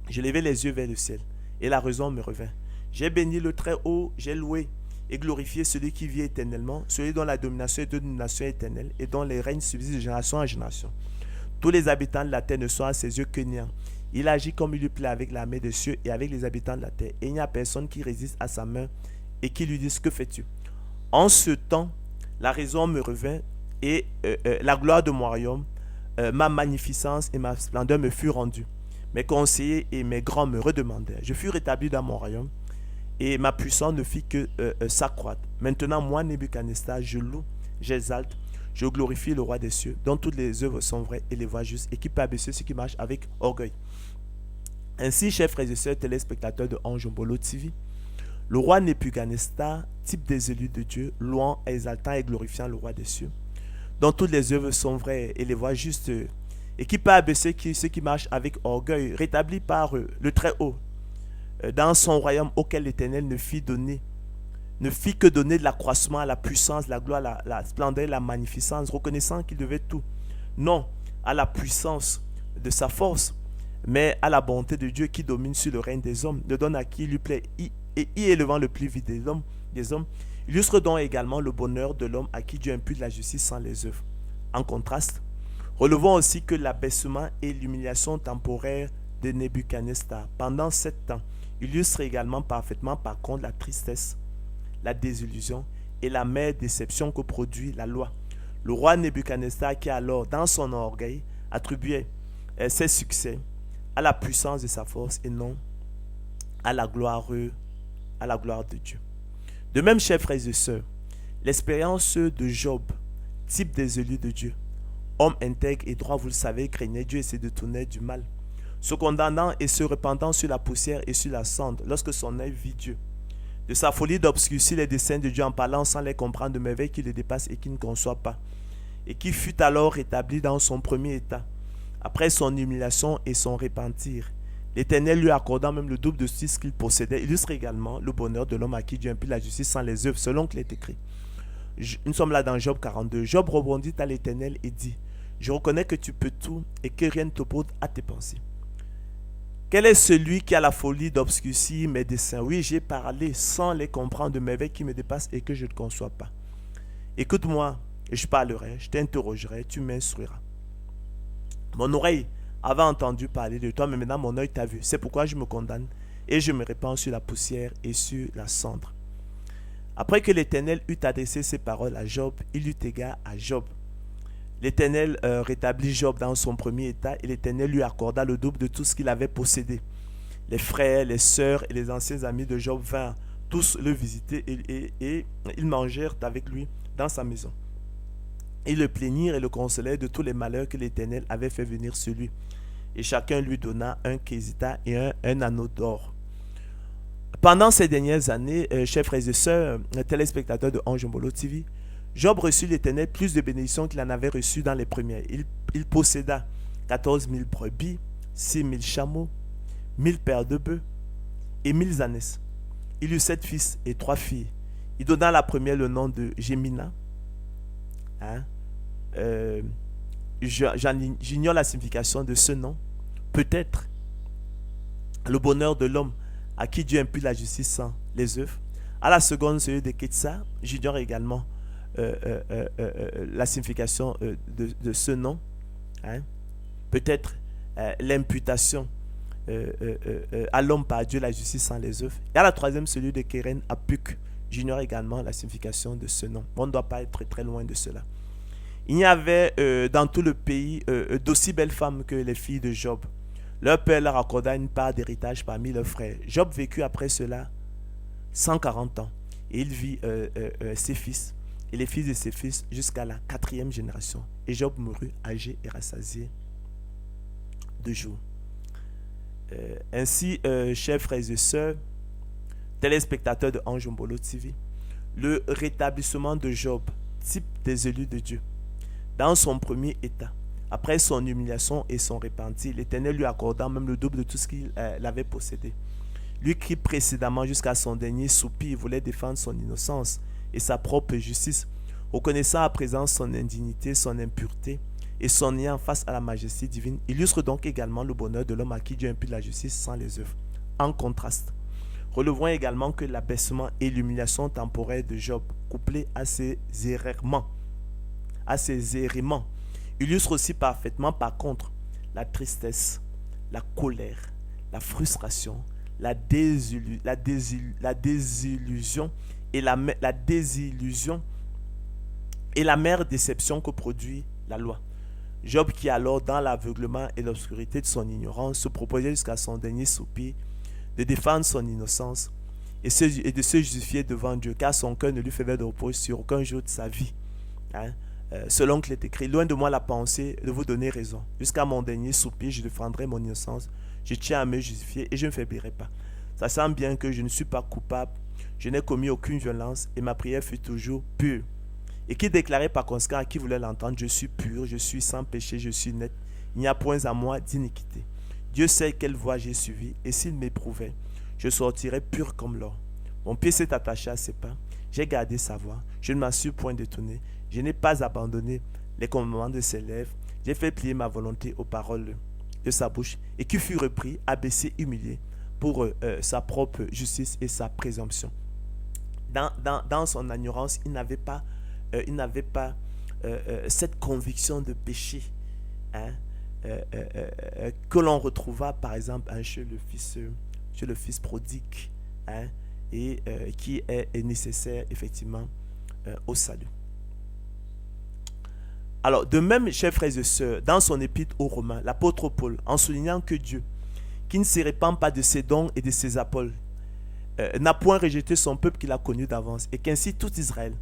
je levai les yeux vers le ciel, et la raison me revint. J'ai béni le Très-Haut, j'ai loué et glorifié celui qui vit éternellement, celui dont la domination est de domination éternelle, et dont les règnes subsistent de génération en génération. Tous les habitants de la terre ne sont à ses yeux que néant. Il agit comme il lui plaît avec l'armée des cieux et avec les habitants de la terre, et il n'y a personne qui résiste à sa main et qui lui dise: que fais-tu? En ce temps, la raison me revint, et la gloire de mon royaume, ma magnificence et ma splendeur me furent rendues. Mes conseillers et mes grands me redemandèrent. Je fus rétabli dans mon royaume, et ma puissance ne fit que s'accroître. Maintenant, moi, Nebuchadnezzar, je loue, j'exalte, je glorifie le roi des cieux, dont toutes les œuvres sont vraies et les voies justes, et qui peut abaisser ceux qui marchent avec orgueil. Ainsi, chers frères et sœurs téléspectateurs de Anjombolo TV, le roi Nebuchadnezzar, type des élus de Dieu, louant, exaltant et glorifiant le roi des cieux, dont toutes les œuvres sont vraies et les voies justes, et qui peut abaisser ceux qui marchent avec orgueil, rétabli par le Très-Haut, dans son royaume auquel l'Éternel ne fit que donner de l'accroissement à la puissance, la gloire, la splendeur, la magnificence, reconnaissant qu'il devait tout, non à la puissance de sa force, mais à la bonté de Dieu qui domine sur le règne des hommes, le donne à qui il lui plaît, et y élevant le plus vite des hommes, illustre donc également le bonheur de l'homme à qui Dieu impute la justice sans les œuvres. En contraste, relevons aussi que l'abaissement et l'humiliation temporaire de Nebuchadnezzar pendant 7 ans illustre également parfaitement par contre la tristesse, la désillusion et la mère déception que produit la loi. Le roi Nebuchadnezzar qui alors, dans son orgueil, attribuait ses succès à la puissance de sa force et non à la gloire de Dieu. De même, chers frères et sœurs, l'expérience de Job, type des élus de Dieu, homme intègre et droit, vous le savez, craignait Dieu et se détournait du mal, se condamnant et se repentant sur la poussière et sur la cendre lorsque son œil vit Dieu. De sa folie d'obscurcir les desseins de Dieu en parlant sans les comprendre, de merveilles qui le dépassent et qui ne conçoit pas, et qui fut alors rétabli dans son premier état, après son humiliation et son repentir. L'Éternel lui accordant même le double de ce qu'il possédait, illustre également le bonheur de l'homme à qui Dieu impute la justice sans les œuvres, selon qu'il est écrit. Nous sommes là dans Job 42. Job rebondit à l'Éternel et dit: je reconnais que tu peux tout et que rien ne t'oppose à tes pensées. Quel est celui qui a la folie d'obscurcir mes desseins? Oui, j'ai parlé sans les comprendre, de merveilles qui me dépassent et que je ne conçois pas. Écoute-moi et je parlerai, je t'interrogerai, tu m'instruiras. Mon oreille avait entendu parler de toi, mais maintenant mon œil t'a vu. C'est pourquoi je me condamne et je me répands sur la poussière et sur la cendre. Après que l'Éternel eut adressé ces paroles à Job, il eut égard à Job. L'Éternel rétablit Job dans son premier état et l'Éternel lui accorda le double de tout ce qu'il avait possédé. Les frères, les sœurs et les anciens amis de Job vinrent tous le visiter et ils mangèrent avec lui dans sa maison. Ils le plaignirent et le consolèrent de tous les malheurs que l'Éternel avait fait venir sur lui. Et chacun lui donna un késita et un anneau d'or. Pendant ces dernières années, chers frères et sœurs, téléspectateurs de Anjombolo TV, Job reçut l'Éternel plus de bénédictions qu'il en avait reçues dans les premières. Il posséda 14 000 brebis, 6 000 chameaux, 1000 paires de bœufs et 1000 ânesses. Il eut 7 fils et 3 filles. Il donna à la première le nom de Gémina. J'ignore la signification de ce nom. Peut-être le bonheur de l'homme à qui Dieu impute la justice sans les œuvres. À la seconde, celui de Ketsa. J'ignore également la signification de ce nom. Hein. Peut-être l'imputation à l'homme par Dieu, la justice sans les œuvres. Et à la troisième, celui de Keren Apuk. J'ignore également la signification de ce nom. On ne doit pas être très loin de cela. Il y avait dans tout le pays d'aussi belles femmes que les filles de Job. Leur père leur accorda une part d'héritage parmi leurs frères. Job vécut après cela 140 ans. Et il vit ses fils et les fils de ses fils jusqu'à la 4e génération. Et Job mourut âgé et rassasié de jours. Ainsi, chers frères et sœurs, téléspectateurs de Ange Mbolo TV, le rétablissement de Job, type des élus de Dieu, dans son premier état, après son humiliation et son repentir, l'Éternel lui accordant même le double de tout ce qu'il avait possédé. Lui qui précédemment, jusqu'à son dernier soupir, voulait défendre son innocence et sa propre justice, reconnaissant à présent son indignité, son impureté et son lien face à la majesté divine, illustre donc également le bonheur de l'homme à qui Dieu impute la justice sans les œuvres. En contraste, relevons également que l'abaissement et l'humiliation temporaire de Job, couplés à ses errements, illustrent aussi parfaitement par contre la tristesse, la colère, la frustration, la désillusion et la désillusion et l'amère déception que produit la loi. Job, qui alors, dans l'aveuglement et l'obscurité de son ignorance, se proposait jusqu'à son dernier soupir de défendre son innocence et de se justifier devant Dieu, car son cœur ne lui faisait de repos sur aucun jour de sa vie. Hein? Selon qu'il est écrit, loin de moi la pensée de vous donner raison. Jusqu'à mon dernier soupir, je défendrai mon innocence. Je tiens à me justifier et je ne faiblirai pas. Ça sent bien que je ne suis pas coupable, je n'ai commis aucune violence et ma prière fut toujours pure. Et qui déclarait par conséquent à qui voulait l'entendre, je suis pur, je suis sans péché, je suis net, il n'y a point à moi d'iniquité. Dieu sait quelle voie j'ai suivie, et s'il m'éprouvait, je sortirais pur comme l'or. Mon pied s'est attaché à ses pas, j'ai gardé sa voie, je ne m'en suis point détourné, je n'ai pas abandonné les commandements de ses lèvres, j'ai fait plier ma volonté aux paroles de sa bouche, et qui fut repris, abaissé, humilié, pour sa propre justice et sa présomption. Dans son ignorance, il n'avait pas cette conviction de péché, hein, que l'on retrouva par exemple chez le fils prodigue, hein, et qui est nécessaire effectivement au salut. Alors, de même, chers frères et sœurs, dans son épître aux Romains, l'apôtre Paul, en soulignant que Dieu, qui ne se répand pas de ses dons et de ses apôtres, n'a point rejeté son peuple qu'il a connu d'avance, et qu'ainsi tout Israël,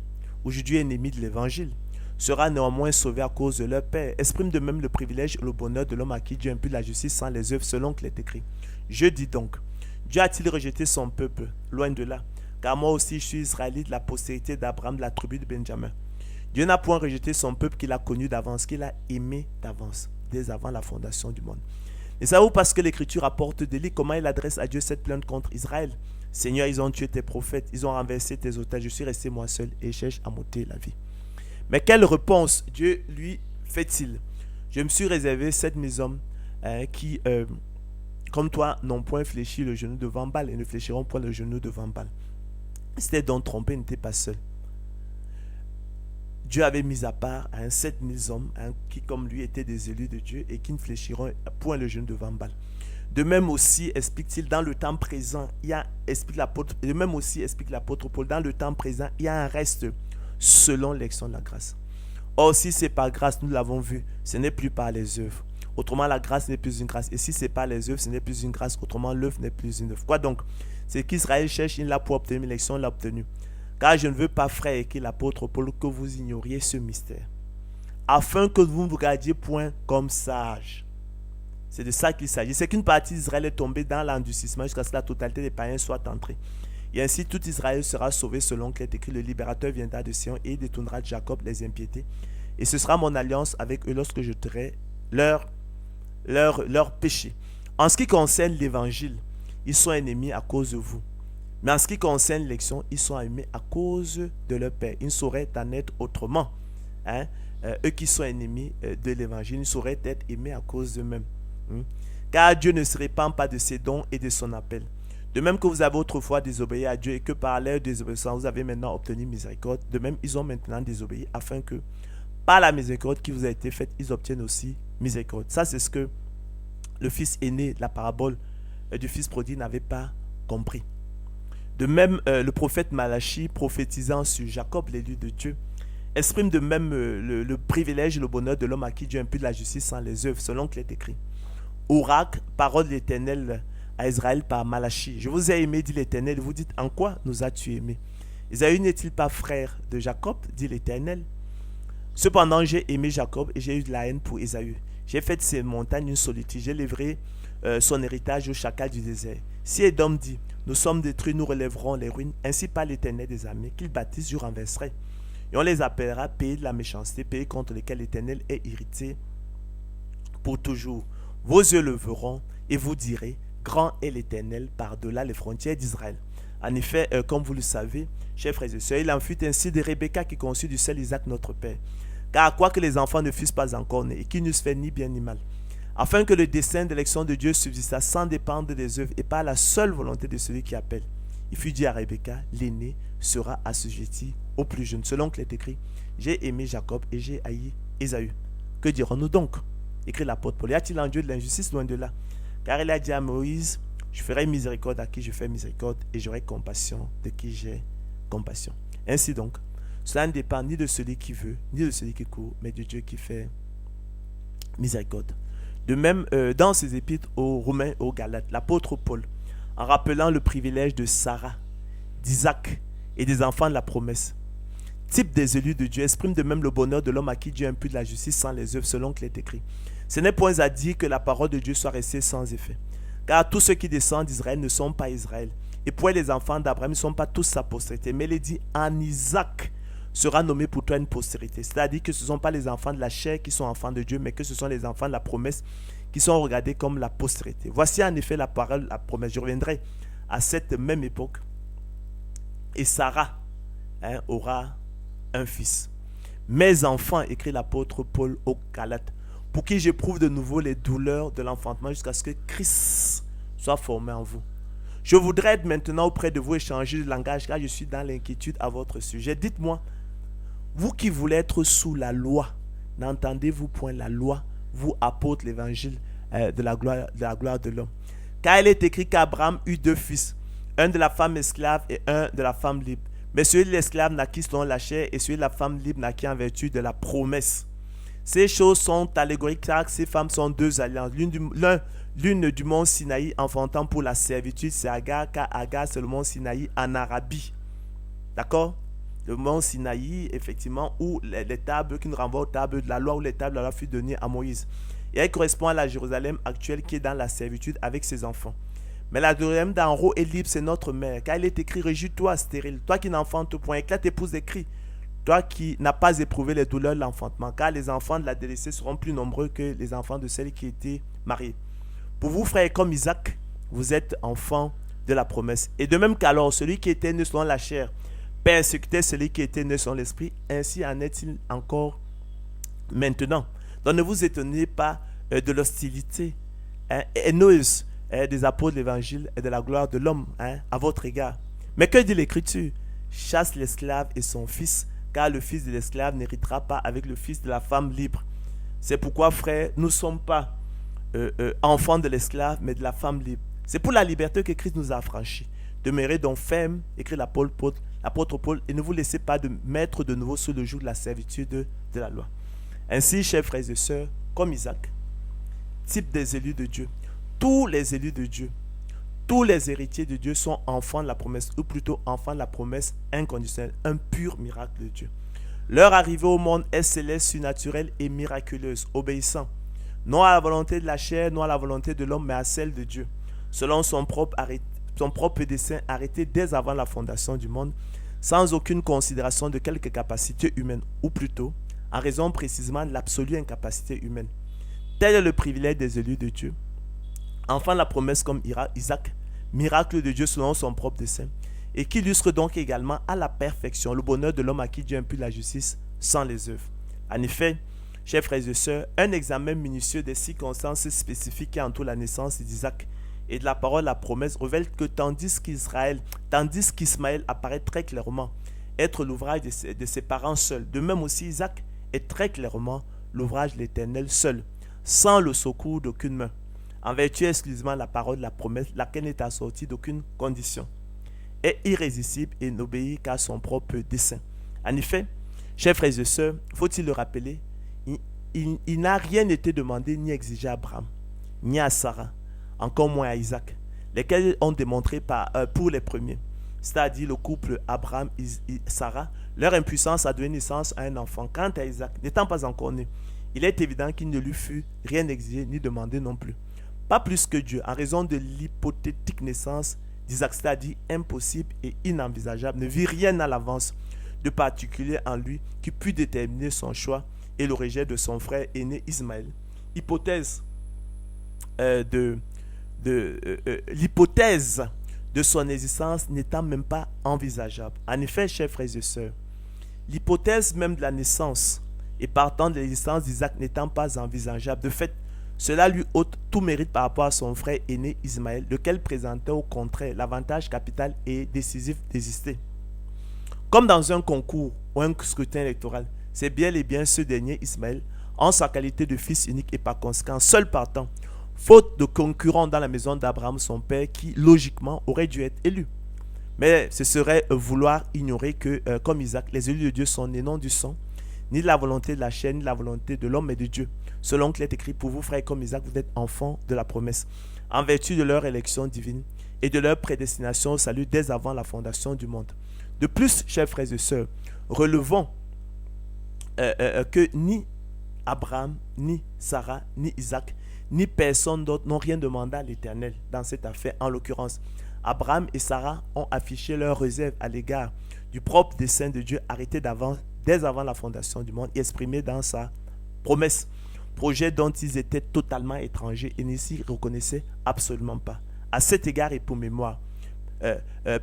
aujourd'hui ennemi de l'évangile, sera néanmoins sauvé à cause de leur Père, exprime de même le privilège et le bonheur de l'homme à qui Dieu impute la justice sans les œuvres, selon qu'il est écrit. Je dis donc, Dieu a-t-il rejeté son peuple? Loin de là, car moi aussi je suis israélite, la postérité d'Abraham, de la tribu de Benjamin. Dieu n'a point rejeté son peuple qu'il a connu d'avance, qu'il a aimé d'avance, dès avant la fondation du monde. Et savez-vous, parce que l'Écriture apporte de lui, comment il adresse à Dieu cette plainte contre Israël? Seigneur, ils ont tué tes prophètes, ils ont renversé tes otages, je suis resté moi seul et cherche à m'ôter la vie. Mais quelle réponse Dieu lui fait-il? Je me suis réservé 7000 hommes qui, comme toi, n'ont point fléchi le genou devant Baal et ne fléchiront point le genou devant Baal. C'était donc trompé, n'était pas seul. Dieu avait mis à part 7000 hommes qui, comme lui, étaient des élus de Dieu et qui ne fléchiront point le genou devant Baal. De même aussi, explique-t-il, dans le temps présent, explique l'apôtre Paul, dans le temps présent, il y a un reste selon l'élection de la grâce. Or, si c'est par grâce, nous l'avons vu, ce n'est plus par les œuvres. Autrement, la grâce n'est plus une grâce. Et si c'est par les œuvres, ce n'est plus une grâce. Autrement, l'œuvre n'est plus une œuvre. Quoi donc? C'est qu'Israël cherche, il l'a pour obtenir, l'élection l'a obtenue. Car je ne veux pas, frère, écrit l'apôtre Paul, que vous ignoriez ce mystère, afin que vous ne vous gardiez point comme sages. C'est de ça qu'il s'agit. C'est qu'une partie d'Israël est tombée dans l'endurcissement jusqu'à ce que la totalité des païens soit entrée. Et ainsi, tout Israël sera sauvé selon qu'il est écrit. Le libérateur viendra de Sion et détournera de Jacob les impiétés. Et ce sera mon alliance avec eux lorsque je tairai leur péché. En ce qui concerne l'évangile, ils sont ennemis à cause de vous. Mais en ce qui concerne l'élection, ils sont aimés à cause de leur Père. Ils ne sauraient en être autrement. Hein? Eux qui sont ennemis de l'évangile, ils sauraient être aimés à cause d'eux-mêmes. Car Dieu ne se répand pas de ses dons et de son appel. De même que vous avez autrefois désobéi à Dieu et que par leur désobéissance, vous avez maintenant obtenu miséricorde, de même, ils ont maintenant désobéi afin que par la miséricorde qui vous a été faite, ils obtiennent aussi miséricorde. Ça, c'est ce que le fils aîné, la parabole du fils prodigue, n'avait pas compris. De même, le prophète Malachie, prophétisant sur Jacob, l'élu de Dieu, exprime de même le privilège et le bonheur de l'homme à qui Dieu impute la justice sans les œuvres, selon qu'il est écrit. Oracle, parole de l'Éternel à Israël par Malachie. Je vous ai aimé, dit l'Éternel. Vous dites, en quoi nous as-tu aimé? Ésaü n'est-il pas frère de Jacob, dit l'Éternel? Cependant, j'ai aimé Jacob et j'ai eu de la haine pour Ésaü. J'ai fait de ces montagnes une solitude. J'ai livré son héritage au chacal du désert. Si Édom dit, nous sommes détruits, nous relèverons les ruines, ainsi par l'Éternel des armées, qu'il bâtisse, je renverserai. Et on les appellera pays de la méchanceté, pays contre lequel l'Éternel est irrité pour toujours. Vos yeux le verront et vous direz, grand est l'Éternel par-delà les frontières d'Israël. En effet, comme vous le savez, chers frères et sœurs, il en fut ainsi de Rebecca qui conçut du seul Isaac notre père. Car quoique les enfants ne fussent pas encore nés et qu'ils n'eussent fait ni bien ni mal, afin que le dessein d'élection de Dieu subsistât sans dépendre des œuvres et par la seule volonté de celui qui appelle. Il fut dit à Rebecca, l'aîné sera assujetti au plus jeune. Selon qu'il est écrit, j'ai aimé Jacob et j'ai haï Ésaü. Que dirons-nous donc? Écrit l'apôtre Paul. Y a-t-il en Dieu de l'injustice? Loin de là. Car il a dit à Moïse, je ferai miséricorde à qui je fais miséricorde et j'aurai compassion de qui j'ai compassion. Ainsi donc, cela ne dépend ni de celui qui veut, ni de celui qui court, mais de Dieu qui fait miséricorde. De même, dans ses épîtres aux Romains et aux Galates, l'apôtre Paul, en rappelant le privilège de Sarah, d'Isaac et des enfants de la promesse, type des élus de Dieu, exprime de même le bonheur de l'homme à qui Dieu impute la justice sans les œuvres, selon qu'il est écrit. Ce n'est point à dire que la parole de Dieu soit restée sans effet. Car tous ceux qui descendent d'Israël ne sont pas Israël. Et pour les enfants d'Abraham ne sont pas tous sa postérité. Mais il est dit, en Isaac sera nommé pour toi une postérité. C'est-à-dire que ce ne sont pas les enfants de la chair qui sont enfants de Dieu, mais que ce sont les enfants de la promesse qui sont regardés comme la postérité. Voici en effet la parole, la promesse. Je reviendrai à cette même époque. Et Sarah aura un fils. Mes enfants, écrit l'apôtre Paul aux Galates, pour qui j'éprouve de nouveau les douleurs de l'enfantement jusqu'à ce que Christ soit formé en vous. Je voudrais être maintenant auprès de vous échanger le langage car je suis dans l'inquiétude à votre sujet. Dites-moi, vous qui voulez être sous la loi, n'entendez-vous point la loi, vous apôtres l'évangile de la gloire de l'homme? Car il est écrit qu'Abraham eut 2 fils, un de la femme esclave et un de la femme libre. Mais celui de l'esclave naquit selon la chair et celui de la femme libre naquit en vertu de la promesse. Ces choses sont allégoriques car ces femmes sont 2 alliances. L'une du mont Sinaï enfantant pour la servitude, c'est Agar, car Agar c'est le mont Sinaï en Arabie. D'accord? Le mont Sinaï, effectivement, où les tables qui nous renvoient aux tables de la loi, où les tables de la loi furent données à Moïse. Et elle correspond à la Jérusalem actuelle qui est dans la servitude avec ses enfants. Mais la deuxième d'en haut est libre, c'est notre mère. Car il est écrit, réjouis-toi, stérile, toi qui n'enfantes point, éclate épouse des cris. Toi qui n'as pas éprouvé les douleurs de l'enfantement, car les enfants de la délaissée seront plus nombreux que les enfants de celles qui étaient mariées. Pour vous, frères, comme Isaac, vous êtes enfants de la promesse. Et de même qu'alors, celui qui était né selon la chair persécutait celui qui était né selon l'esprit, ainsi en est-il encore maintenant. Donc ne vous étonnez pas de l'hostilité haineuse des apôtres de l'évangile et de la gloire de l'homme à votre égard. Mais que dit l'Écriture? Chasse l'esclave et son fils, car le fils de l'esclave n'héritera pas avec le fils de la femme libre. C'est pourquoi, frères, nous ne sommes pas enfants de l'esclave, mais de la femme libre. C'est pour la liberté que Christ nous a affranchis. Demeurez donc fermes, écrit l'apôtre Paul, et ne vous laissez pas de mettre de nouveau sous le joug de la servitude de la loi. Ainsi, chers frères et sœurs, comme Isaac, type des élus de Dieu, tous les élus de Dieu, tous les héritiers de Dieu sont enfants de la promesse, ou plutôt enfants de la promesse inconditionnelle, un pur miracle de Dieu. Leur arrivée au monde est céleste, surnaturelle et miraculeuse, obéissant, non à la volonté de la chair, non à la volonté de l'homme, mais à celle de Dieu, selon son propre dessein arrêté dès avant la fondation du monde, sans aucune considération de quelque capacité humaine, ou plutôt, en raison précisément de l'absolue incapacité humaine. Tel est le privilège des élus de Dieu. Enfant de la promesse comme Isaac, miracle de Dieu selon son propre dessein, et qui illustre donc également à la perfection le bonheur de l'homme à qui Dieu impute la justice sans les œuvres. En effet, chers frères et sœurs, un examen minutieux des circonstances spécifiques qui entourent la naissance d'Isaac et de la parole, la promesse révèle que tandis qu'Ismaël apparaît très clairement être l'ouvrage de ses parents seuls, de même aussi Isaac est très clairement l'ouvrage de l'Éternel seul, sans le secours d'aucune main, en vertu exclusivement de la parole, la promesse, laquelle n'est assortie d'aucune condition, est irrésistible et n'obéit qu'à son propre dessein. En effet, chers frères et sœurs, faut-il le rappeler, il n'a rien été demandé ni exigé à Abraham, ni à Sarah, encore moins à Isaac, lesquels ont démontré pour les premiers, c'est-à-dire le couple Abraham et Sarah, leur impuissance à donner naissance à un enfant. Quant à Isaac, n'étant pas encore né, il est évident qu'il ne lui fut rien exigé ni demandé non plus. Pas plus que Dieu, en raison de l'hypothétique naissance d'Isaac, c'est-à-dire impossible et inenvisageable, ne vit rien à l'avance de particulier en lui qui pût déterminer son choix et le rejet de son frère aîné Ismaël. L'hypothèse de son existence n'étant même pas envisageable. En effet, chers frères et sœurs, l'hypothèse même de la naissance et partant de l'existence d'Isaac n'étant pas envisageable, de fait, cela lui ôte tout mérite par rapport à son frère aîné Ismaël, lequel présentait au contraire l'avantage capital et décisif d'exister. Comme dans un concours ou un scrutin électoral, c'est bien et bien ce dernier Ismaël, en sa qualité de fils unique et par conséquent seul partant, faute de concurrents dans la maison d'Abraham son père qui logiquement aurait dû être élu. Mais ce serait vouloir ignorer que, comme Isaac, les élus de Dieu sont nés non du sang, ni de la volonté de la chair, ni de la volonté de l'homme, mais de Dieu. Selon qu'il est écrit, pour vous frères comme Isaac, vous êtes enfants de la promesse, en vertu de leur élection divine et de leur prédestination au salut dès avant la fondation du monde. De plus, chers frères et sœurs, relevons que ni Abraham, ni Sarah, ni Isaac, ni personne d'autre n'ont rien demandé à l'Éternel dans cette affaire. En l'occurrence, Abraham et Sarah ont affiché leur réserve à l'égard du propre dessein de Dieu arrêté dès avant la fondation du monde et exprimé dans sa promesse, projet dont ils étaient totalement étrangers et ne s'y reconnaissaient absolument pas. À cet égard et pour mémoire,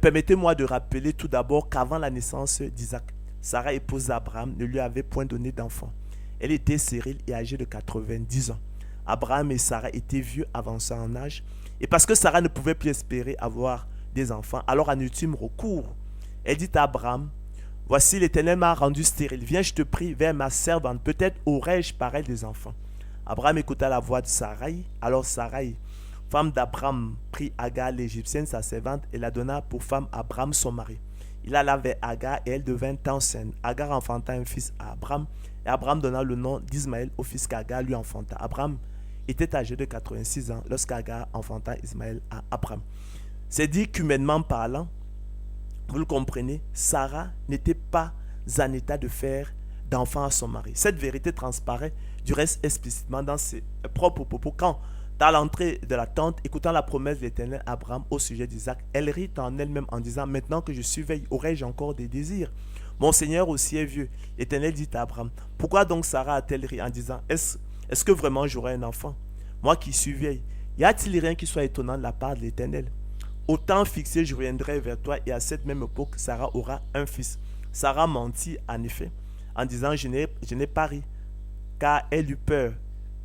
permettez-moi de rappeler tout d'abord qu'avant la naissance d'Isaac, Sarah, épouse d'Abraham, ne lui avait point donné d'enfant. Elle était stérile et âgée de 90 ans. Abraham et Sarah étaient vieux, avancés en âge, et parce que Sarah ne pouvait plus espérer avoir des enfants, alors en ultime recours, elle dit à Abraham, « Voici l'Éternel m'a rendu stérile, viens je te prie vers ma servante, peut-être aurai-je par elle des enfants. » Abraham écouta la voix de Sarai, alors Sarai, femme d'Abraham, prit Agar l'Égyptienne, sa servante, et la donna pour femme à Abraham son mari. Il alla vers Agar et elle devint enceinte. Agar enfanta un fils à Abraham, et Abraham donna le nom d'Ismaël au fils qu'Agar lui enfanta. Abraham était âgé de 86 ans lorsqu'Agar enfanta Ismaël à Abraham. C'est dit qu'humainement parlant, vous le comprenez, Sarah n'était pas en état de faire d'enfant à son mari. Cette vérité transparaît du reste explicitement dans ses propres propos quand, dans l'entrée de la tente, écoutant la promesse de l'Éternel à Abraham au sujet d'Isaac, elle rit en elle-même en disant, maintenant que je surveille, aurai-je encore des désirs? Mon Seigneur aussi est vieux. L'Éternel dit à Abraham, pourquoi donc Sarah a-t-elle ri en disant, est-ce que vraiment j'aurai un enfant? Moi qui surveille, y a-t-il rien qui soit étonnant de la part de l'Éternel? Au temps fixé, je reviendrai vers toi et à cette même époque, Sarah aura un fils. Sarah mentit en effet en disant, je n'ai pas ri, car elle eut peur.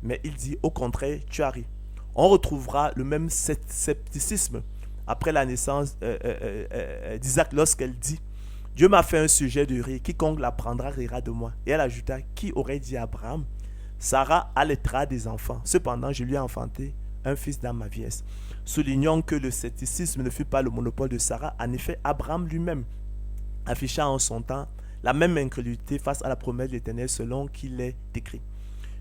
Mais il dit, au contraire, tu as ri. On retrouvera le même scepticisme après la naissance d'Isaac lorsqu'elle dit, Dieu m'a fait un sujet de rire, quiconque l'apprendra rira de moi. Et elle ajouta, qui aurait dit à Abraham, Sarah allaitera des enfants, cependant je lui ai enfanté un fils dans ma vieillesse. Soulignons que le scepticisme ne fut pas le monopole de Sarah. En effet, Abraham lui-même afficha en son temps la même incrédulité face à la promesse de l'Éternel selon qu'il est décrit.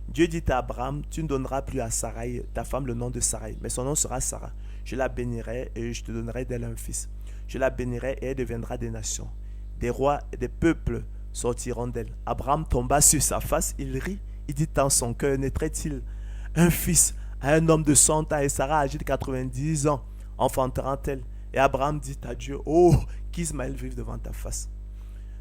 Dieu dit à Abraham, tu ne donneras plus à Sarai, ta femme, le nom de Sarai, mais son nom sera Sarah. Je la bénirai et je te donnerai d'elle un fils. Je la bénirai et elle deviendra des nations. Des rois et des peuples sortiront d'elle. Abraham tomba sur sa face, il rit, il dit en son cœur, naîtrait-il un fils à un homme de 100 ans et Sarah âgée de 90 ans, enfantera-t-elle? Et Abraham dit à Dieu, oh, qu'Ismaël vive devant ta face.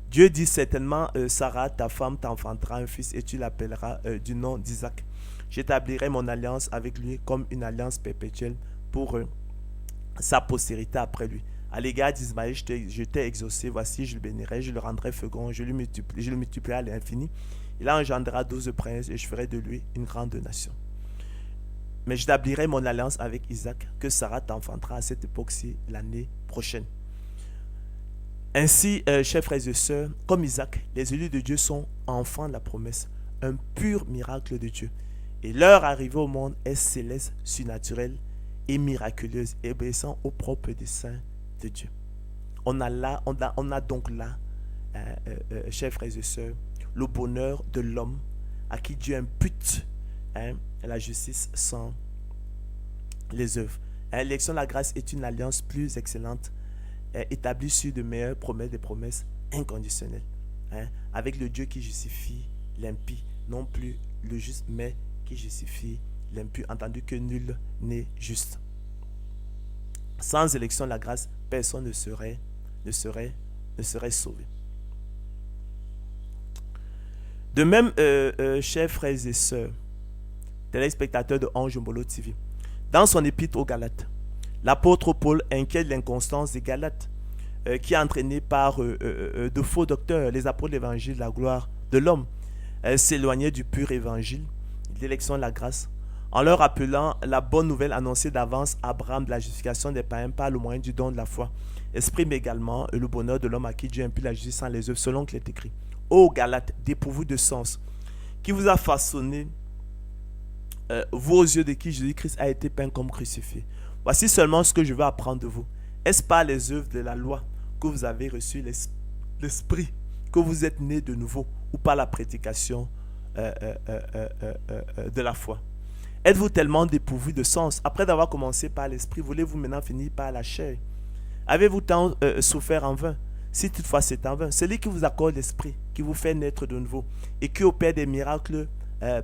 Dieu dit certainement, Sarah, ta femme, t'enfantera un fils et tu l'appelleras du nom d'Isaac. J'établirai mon alliance avec lui comme une alliance perpétuelle pour sa postérité après lui. À l'égard d'Ismaël, je t'ai exaucé, voici, je le bénirai, je le rendrai fécond, je le multiplierai à l'infini. Il engendrera 12 princes et je ferai de lui une grande nation. mais j'établirai mon alliance avec Isaac, que Sarah t'enfantera à cette époque-ci l'année prochaine. Ainsi, chers frères et sœurs, comme Isaac, les élus de Dieu sont enfants de la promesse, un pur miracle de Dieu. Et leur arrivée au monde est céleste, surnaturelle et miraculeuse, obéissant au propre dessein de Dieu. On a donc là, chers frères et sœurs, le bonheur de l'homme à qui Dieu impute la justice sans les œuvres. L'élection de la grâce est une alliance plus excellente, établie sur de meilleures promesses, des promesses inconditionnelles, avec le Dieu qui justifie l'impie, non plus le juste, mais qui justifie l'impie, entendu que nul n'est juste. Sans élection de la grâce, personne ne serait sauvé. De même, chers frères et sœurs, téléspectateurs de Ange Mbolo TV, dans son épître aux Galates, l'apôtre Paul inquiète l'inconstance des Galates qui est entraînée par de faux docteurs, les apôtres de l'évangile de la gloire de l'homme, s'éloignaient du pur évangile, l'élection de la grâce, en leur rappelant la bonne nouvelle annoncée d'avance à Abraham de la justification des païens par le moyen du don de la foi, exprime également le bonheur de l'homme à qui Dieu impute la justice sans les œuvres, selon qu'il est écrit. Ô Galates, dépourvus de sens, qui vous a façonné, vous aux yeux de qui Jésus-Christ a été peint comme crucifié. Voici seulement ce que je veux apprendre de vous. Est-ce par les œuvres de la loi que vous avez reçu l'esprit, que vous êtes nés de nouveau, ou par la prédication de la foi? Êtes-vous tellement dépourvus de sens? Après d'avoir commencé par l'esprit, voulez-vous maintenant finir par la chair? Avez-vous tant souffert en vain? Si toutefois c'est en vain, celui qui vous accorde l'esprit, qui vous fait naître de nouveau, et qui opère des miracles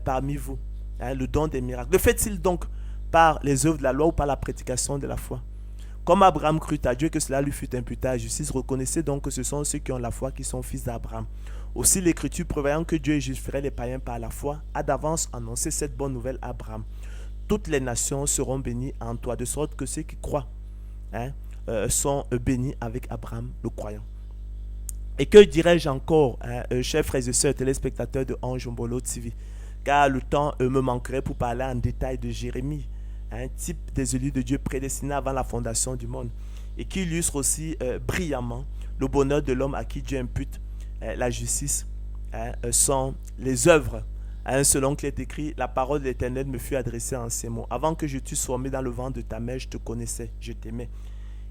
parmi vous, le don des miracles, le fait-il donc par les œuvres de la loi ou par la prédication de la foi? Comme Abraham crut à Dieu, que cela lui fut imputé à justice, reconnaissez donc que ce sont ceux qui ont la foi qui sont fils d'Abraham. Aussi l'Écriture, prévoyant que Dieu justifierait les païens par la foi, a d'avance annoncé cette bonne nouvelle à Abraham. Toutes les nations seront bénies en toi, de sorte que ceux qui croient sont bénis avec Abraham, le croyant. Et que dirais-je encore, chers frères et sœurs, téléspectateurs de Ange Mbolo TV, car le temps me manquerait pour parler en détail de Jérémie, un type des élus de Dieu prédestinés avant la fondation du monde, et qui illustre aussi brillamment le bonheur de l'homme à qui Dieu impute la justice sans les œuvres. Selon qu'il est écrit, la parole de l'Éternel me fut adressée en ces mots. Avant que je t'eusse formé dans le ventre de ta mère, je te connaissais, je t'aimais.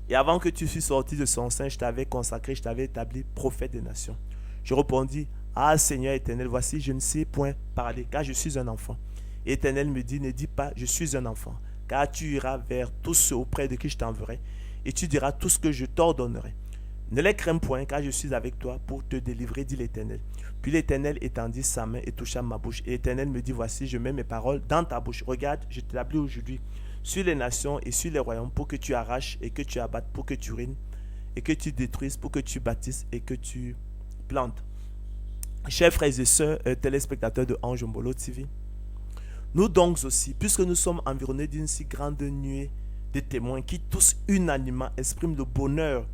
Et avant que tu fusses sorti de son sein, je t'avais consacré, je t'avais établi prophète des nations. Je répondis, ah Seigneur éternel, voici, je ne sais point parler, car je suis un enfant. Et l'Éternel me dit, ne dis pas, je suis un enfant, car tu iras vers tous ceux auprès de qui je t'enverrai, et tu diras tout ce que je t'ordonnerai. Ne les crains point, car je suis avec toi pour te délivrer, dit l'Éternel. Puis l'Éternel étendit sa main et toucha ma bouche. Et l'Éternel me dit, voici, je mets mes paroles dans ta bouche. Regarde, je t'établis aujourd'hui sur les nations et sur les royaumes pour que tu arraches et que tu abattes, pour que tu ruines et que tu détruises, pour que tu bâtisses et que tu plantes. Chers frères et sœurs, téléspectateurs de Ange Mbolo TV, nous donc aussi, puisque nous sommes environnés d'une si grande nuée de témoins qui tous unanimement expriment le bonheur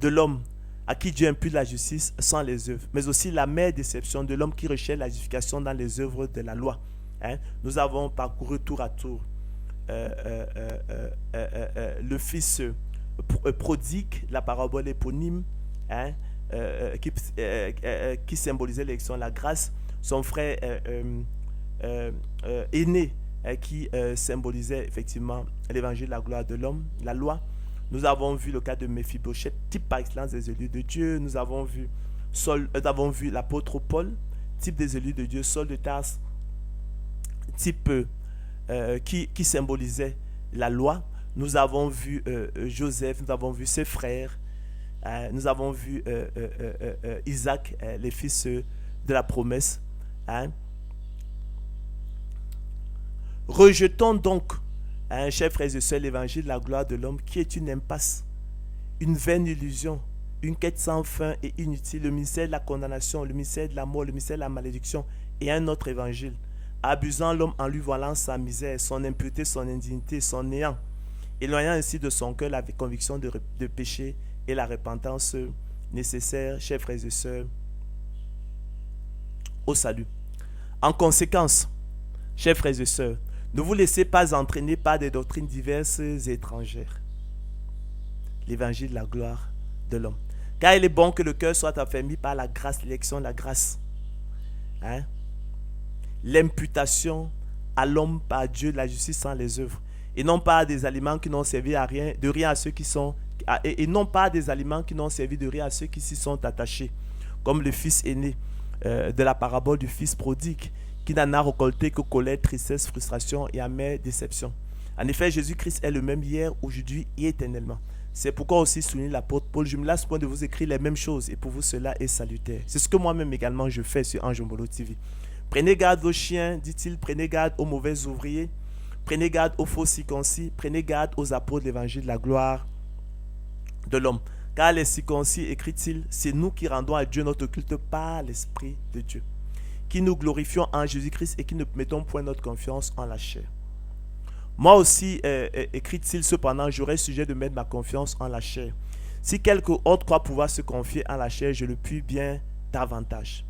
de l'homme à qui Dieu impute la justice sans les œuvres, mais aussi la mère déception de l'homme qui recherche la justification dans les œuvres de la loi. Nous avons parcouru tour à tour le fils prodigue, la parabole éponyme, qui symbolisait l'élection de la grâce, son frère aîné qui symbolisait effectivement l'évangile de la gloire de l'homme, la loi. Nous avons vu le cas de Méphibosheth, type par excellence des élus de Dieu. Nous avons vu l'apôtre Paul, type des élus de Dieu, Saul de Tarse, type qui symbolisait la loi. Nous avons vu Joseph, nous avons vu ses frères, nous avons vu Isaac, les fils de la promesse. Rejetons donc, chers frères et sœurs, l'évangile de la gloire de l'homme qui est une impasse, une vaine illusion, une quête sans fin et inutile, le mystère de la condamnation, le mystère de la mort, le mystère de la malédiction et un autre évangile, abusant l'homme en lui voilant sa misère, son impureté, son indignité, son néant, éloignant ainsi de son cœur la conviction de péché et la repentance nécessaire, chers frères et sœurs, au salut. En conséquence, chers frères et sœurs, Ne vous laissez pas entraîner par des doctrines diverses et étrangères. L'évangile de la gloire de l'homme. Car il est bon que le cœur soit affermi par la grâce, l'élection de la grâce. Hein? L'imputation à l'homme par Dieu de la justice sans les œuvres. Et non pas des aliments qui n'ont servi à rien, de rien à ceux qui sont... Et non pas des aliments qui n'ont servi de rien à ceux qui s'y sont attachés. Comme le fils aîné de la parabole du fils prodigue, qui n'en a récolté que colère, tristesse, frustration et amère déception. En effet, Jésus-Christ est le même hier, aujourd'hui et éternellement. C'est pourquoi aussi souligne l'apôtre Paul, je me lasse point de vous écrire les mêmes choses et pour vous cela est salutaire. C'est ce que moi-même également je fais sur Ange Mbolo TV. Prenez garde aux chiens, dit-il, prenez garde aux mauvais ouvriers, prenez garde aux faux circoncis, prenez garde aux apôtres de l'évangile de la gloire de l'homme. Car les circoncis, écrit-il, c'est nous qui rendons à Dieu notre culte par l'Esprit de Dieu, qui nous glorifions en Jésus-Christ et qui ne mettons point notre confiance en la chair. Moi aussi, écrit-il, cependant, j'aurais sujet de mettre ma confiance en la chair. Si quelque autre croit pouvoir se confier en la chair, je le puis bien davantage.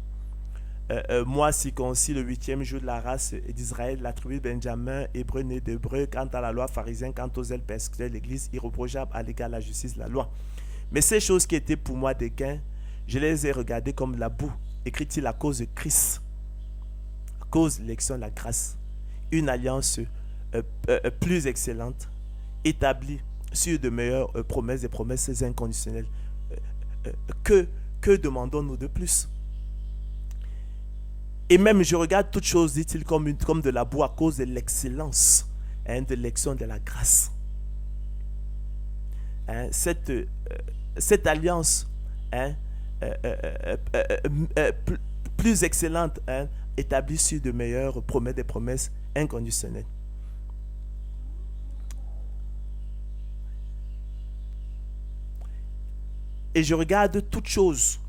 Moi, circoncis le 8e jour de la race d'Israël, la tribu de Benjamin, hébreu né d'hébreu, quant à la loi pharisien, quant aux ailes persécuteurs de l'Église, irréprochable à l'égard de la justice de la loi. Mais ces choses qui étaient pour moi des gains, je les ai regardées comme la boue, écrit-il, à cause de Christ, à cause de l'élection de la grâce, une alliance plus excellente, établie sur de meilleures promesses, des promesses inconditionnelles. Que demandons-nous de plus? Et même je regarde toutes choses, dit-il, comme de la boue à cause de l'excellence, de l'élection de la grâce. Cette alliance plus excellente, établie sur de meilleures promesses, des promesses inconditionnelles. Et je regarde toutes choses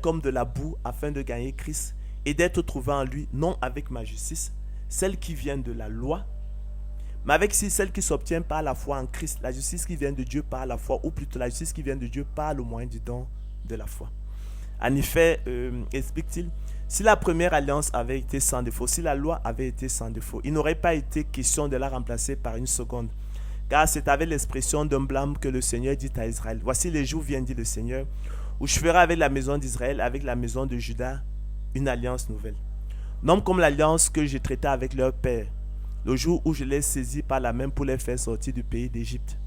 comme de la boue afin de gagner Christ et d'être trouvé en lui, non avec ma justice, celle qui vient de la loi, mais avec celle qui s'obtient par la foi en Christ, la justice qui vient de Dieu par la foi, ou plutôt la justice qui vient de Dieu par le moyen du don de la foi. En effet, explique-t-il, si la première alliance avait été sans défaut, si la loi avait été sans défaut, il n'aurait pas été question de la remplacer par une seconde. Car c'est avec l'expression d'un blâme que le Seigneur dit à Israël, voici les jours viennent, dit le Seigneur, où je ferai avec la maison d'Israël, avec la maison de Juda, une alliance nouvelle. Non comme l'alliance que j'ai traitée avec leur père, le jour où je les saisis par la main pour les faire sortir du pays d'Égypte.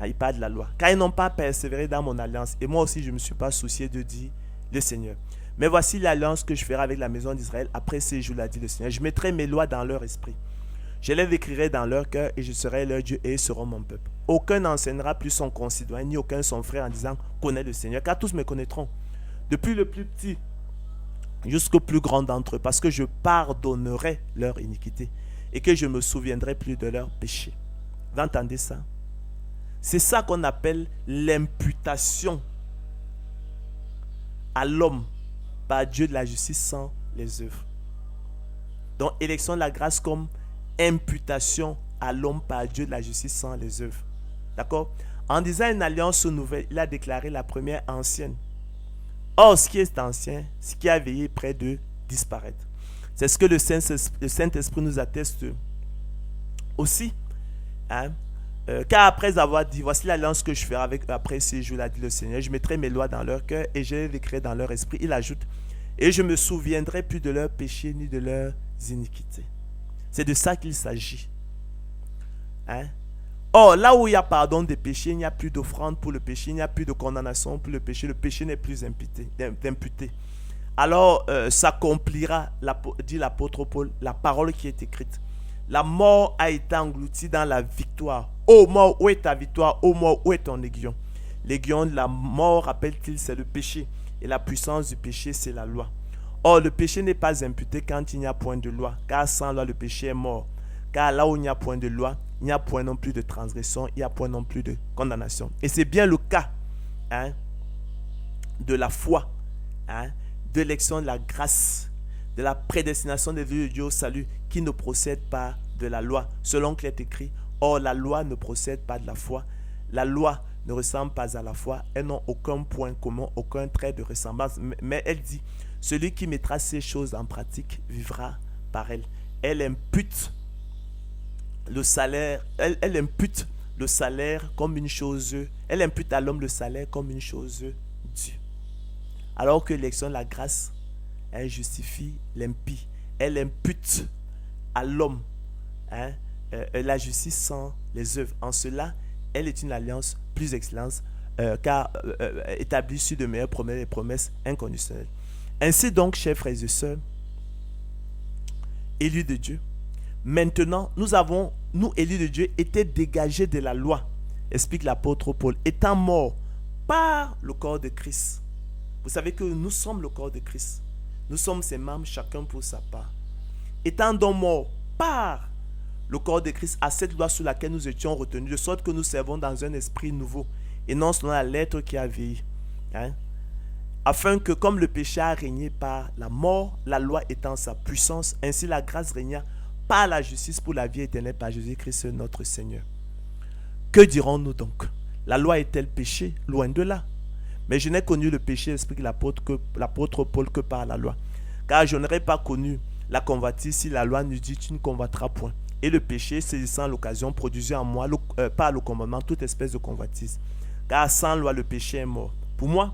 Il parle de la loi. Car ils n'ont pas persévéré dans mon alliance, et moi aussi je ne me suis pas soucié de dire le Seigneur. Mais voici l'alliance que je ferai avec la maison d'Israël après ces jours-là, dit le Seigneur. Je mettrai mes lois dans leur esprit. Je les écrirai dans leur cœur et je serai leur Dieu et ils seront mon peuple. Aucun n'enseignera plus son concitoyen, ni aucun son frère en disant connais le Seigneur, car tous me connaîtront. Depuis le plus petit jusqu'au plus grand d'entre eux, parce que je pardonnerai leur iniquité et que je me souviendrai plus de leurs péchés. Vous entendez ça? C'est ça qu'on appelle l'imputation à l'homme par Dieu de la justice sans les œuvres. Donc, élection de la grâce comme imputation à l'homme par Dieu de la justice sans les œuvres. D'accord? En disant une alliance nouvelle, il a déclaré la première ancienne. Or, ce qui est ancien, ce qui a veillé près de disparaître. C'est ce que le Saint-Esprit nous atteste aussi. Car après avoir dit, voici l'alliance que je ferai avec eux après ces jours-là, dit le Seigneur, je mettrai mes lois dans leur cœur et je les écrirai dans leur esprit. Il ajoute, et je ne me souviendrai plus de leurs péchés ni de leurs iniquités. C'est de ça qu'il s'agit. Or, là où il y a pardon des péchés, il n'y a plus d'offrande pour le péché, il n'y a plus de condamnation pour le péché n'est plus imputé. Alors s'accomplira, dit l'apôtre Paul, la parole qui est écrite. La mort a été engloutie dans la victoire. Ô mort, où est ta victoire? Ô mort, où est ton aiguillon? L'aiguillon de la mort, rappelle-t-il, c'est le péché. Et la puissance du péché, c'est la loi. Or, le péché n'est pas imputé quand il n'y a point de loi. Car sans loi, le péché est mort. Car là où il n'y a point de loi, il n'y a point non plus de transgression, il n'y a point non plus de condamnation. Et c'est bien le cas de la foi, de l'élection de la grâce, de la prédestination des vœux de Dieu au salut, qui ne procède pas de la loi, selon qu'il est écrit. Or, la loi ne procède pas de la foi. La loi ne ressemble pas à la foi. Elles n'ont aucun point commun, aucun trait de ressemblance. Mais elle dit, celui qui mettra ces choses en pratique vivra par elles. Elle impute le salaire, elle impute le salaire comme une chose, elle impute à l'homme le salaire comme une chose due. Alors que l'élection de la grâce, elle justifie l'impie. Elle impute à l'homme la justice sans les œuvres. En cela, elle est une alliance plus excellente car établie sur de meilleures promesses et promesses inconditionnelles. Ainsi donc, chers frères et sœurs, élus de Dieu, maintenant, nous élus de Dieu, été dégagés de la loi, explique l'apôtre Paul, étant morts par le corps de Christ. Vous savez que nous sommes le corps de Christ. Nous sommes ses membres, chacun pour sa part. Étant donc morts par le corps de Christ à cette loi sous laquelle nous étions retenus, de sorte que nous servons dans un esprit nouveau, et non selon la lettre qui a vieilli. Afin que, comme le péché a régné par la mort, la loi étant sa puissance, ainsi la grâce régna par la justice pour la vie éternelle par Jésus-Christ notre Seigneur. Que dirons-nous donc? La loi est-elle péché? Loin de là. Mais je n'ai connu le péché, explique l'apôtre Paul, que par la loi. Car je n'aurais pas connu la convoitise si la loi nous dit tu ne convoiteras point. Et le péché, saisissant l'occasion, produisait en moi par le commandement toute espèce de convoitise. Car sans loi, le péché est mort. Pour moi,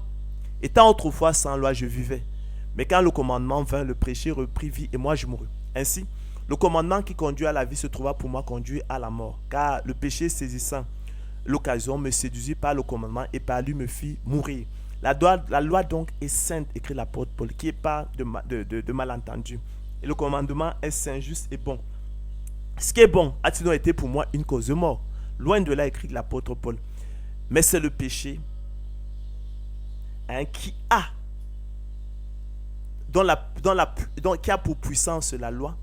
étant autrefois sans loi, je vivais. Mais quand le commandement vint, le péché reprit vie et moi je mourus. Ainsi, le commandement qui conduit à la vie se trouva pour moi conduit à la mort. Car le péché saisissant l'occasion me séduisit par le commandement et par lui me fit mourir. La loi donc est sainte, écrit l'apôtre Paul, qui n'est pas de malentendu. Et le commandement est saint, juste et bon. Ce qui est bon a-t-il donc été pour moi une cause de mort? Loin de là, écrit l'apôtre Paul. Mais c'est le péché qui a pour puissance la loi,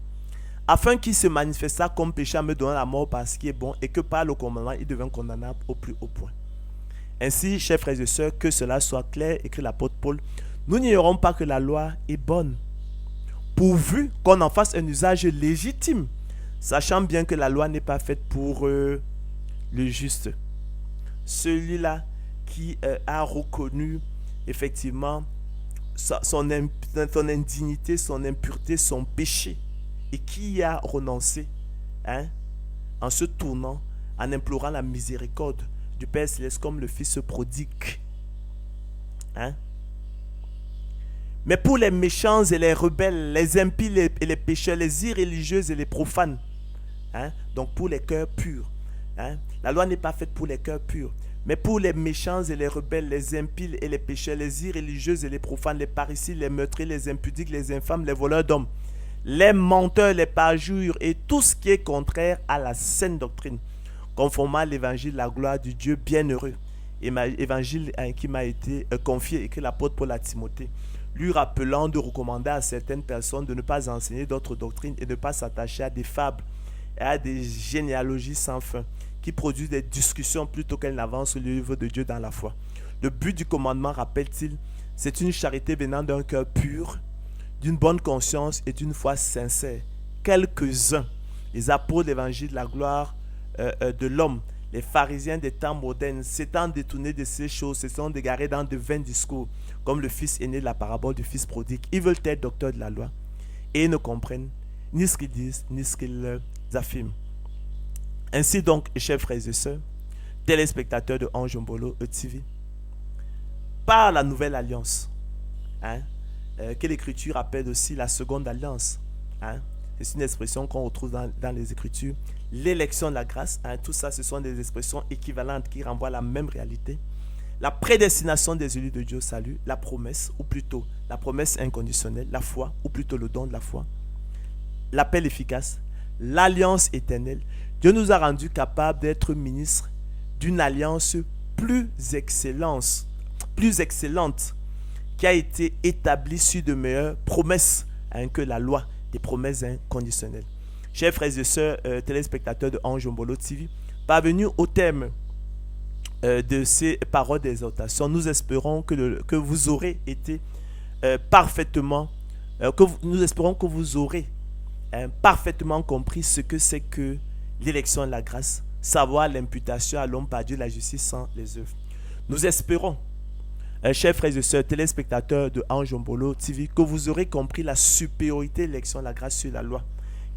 afin qu'il se manifestât comme péché à me donner la mort par ce qui est bon, et que par le commandement, il devint condamnable au plus haut point. Ainsi, chers frères et sœurs, que cela soit clair, écrit l'apôtre Paul, nous n'ignorons pas que la loi est bonne, pourvu qu'on en fasse un usage légitime, sachant bien que la loi n'est pas faite pour le juste. Celui-là qui a reconnu effectivement son indignité, son impureté, son péché, et qui a renoncé en se tournant, en implorant la miséricorde du Père Céleste comme le Fils prodigue. Mais pour les méchants et les rebelles, les impies et les pécheurs, les irréligieux et les profanes, donc pour les cœurs purs, la loi n'est pas faite pour les cœurs purs, mais pour les méchants et les rebelles, les impies et les pécheurs, les irréligieux et les profanes, les parricides, les meurtriers, les impudiques, les infâmes, les voleurs d'hommes, les menteurs, les parjures et tout ce qui est contraire à la saine doctrine, conformément à l'évangile de la gloire du Dieu bienheureux, évangile qui m'a été confié, écrit l'apôtre Paul à Timothée, lui rappelant de recommander à certaines personnes de ne pas enseigner d'autres doctrines et de ne pas s'attacher à des fables et à des généalogies sans fin, qui produisent des discussions plutôt qu'elles n'avancent le livre de Dieu dans la foi. Le but du commandement, rappelle-t-il, c'est une charité venant d'un cœur pur, d'une bonne conscience et d'une foi sincère. Quelques-uns, les apôtres de l'évangile de la gloire de l'homme, les pharisiens des temps modernes, s'étant détournés de ces choses, se sont égarés dans de vains discours, comme le fils aîné de la parabole du fils prodigue. Ils veulent être docteurs de la loi et ils ne comprennent ni ce qu'ils disent, ni ce qu'ils affirment. Ainsi donc, chers frères et sœurs, téléspectateurs de Ange Mbolo TV, par la nouvelle alliance, que l'Écriture appelle aussi la seconde alliance, c'est une expression qu'on retrouve dans les Écritures, l'élection de la grâce, tout ça ce sont des expressions équivalentes qui renvoient à la même réalité, la prédestination des élus de Dieu au salut, la promesse, ou plutôt la promesse inconditionnelle, la foi, ou plutôt le don de la foi, l'appel efficace, l'alliance éternelle. Dieu nous a rendus capables d'être ministres d'une alliance plus excellente, qui a été établie sur de meilleures promesses que la loi des promesses inconditionnelles. Chers frères et sœurs, téléspectateurs de Ange Mbolo TV, parvenus au terme de ces paroles d'exhortation, nous espérons que vous aurez été parfaitement, nous espérons que vous aurez parfaitement compris ce que c'est que l'élection de la grâce, savoir l'imputation à l'homme par Dieu, la justice sans les œuvres. Nous espérons, chers frères et sœurs, téléspectateurs de Ange Mbolo TV, que vous aurez compris la supériorité de l'élection de la grâce sur la loi,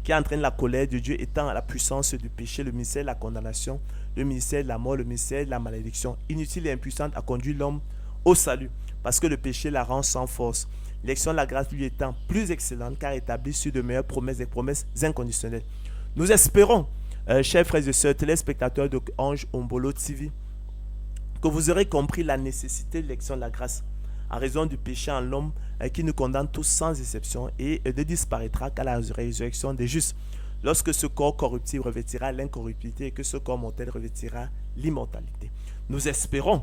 qui entraîne la colère de Dieu étant la puissance du péché, le ministère de la condamnation, le ministère de la mort, le ministère de la malédiction, inutile et impuissante à conduire l'homme au salut, parce que le péché la rend sans force. L'élection de la grâce lui étant plus excellente car établie sur de meilleures promesses, des promesses inconditionnelles. Nous espérons, chers frères et sœurs, téléspectateurs de Ange Ombolo TV, que vous aurez compris la nécessité de l'élection de la grâce en raison du péché en l'homme qui nous condamne tous sans exception et ne disparaîtra qu'à la résurrection des justes, lorsque ce corps corruptible revêtira l'incorruptibilité et que ce corps mortel revêtira l'immortalité. Nous espérons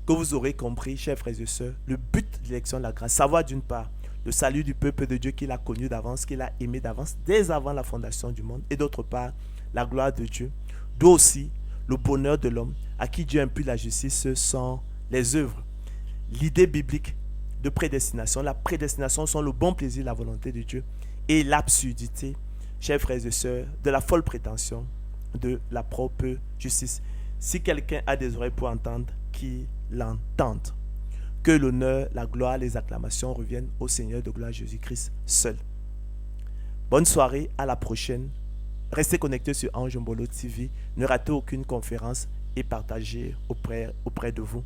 que vous aurez compris, chers frères et sœurs, le but de l'élection de la grâce, savoir d'une part le salut du peuple de Dieu qu'il a connu d'avance, qu'il a aimé d'avance, dès avant la fondation du monde, et d'autre part, la gloire de Dieu, d'où aussi le bonheur de l'homme, à qui Dieu impute la justice, ce sont les œuvres. L'idée biblique de prédestination, la prédestination sont le bon plaisir, la volonté de Dieu, et l'absurdité, chers frères et sœurs, de la folle prétention de la propre justice. Si quelqu'un a des oreilles pour entendre, qu'il l'entende. Que l'honneur, la gloire, les acclamations reviennent au Seigneur de gloire Jésus-Christ seul. Bonne soirée, à la prochaine. Restez connectés sur Ange Ombolo TV. Ne ratez aucune conférence et partagez auprès de vous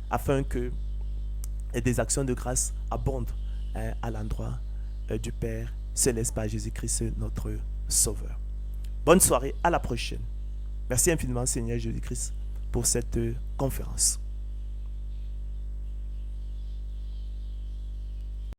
afin que des actions de grâce abondent à l'endroit du Père céleste par Jésus-Christ notre Sauveur. Bonne soirée, à la prochaine. Merci infiniment Seigneur Jésus-Christ pour cette conférence.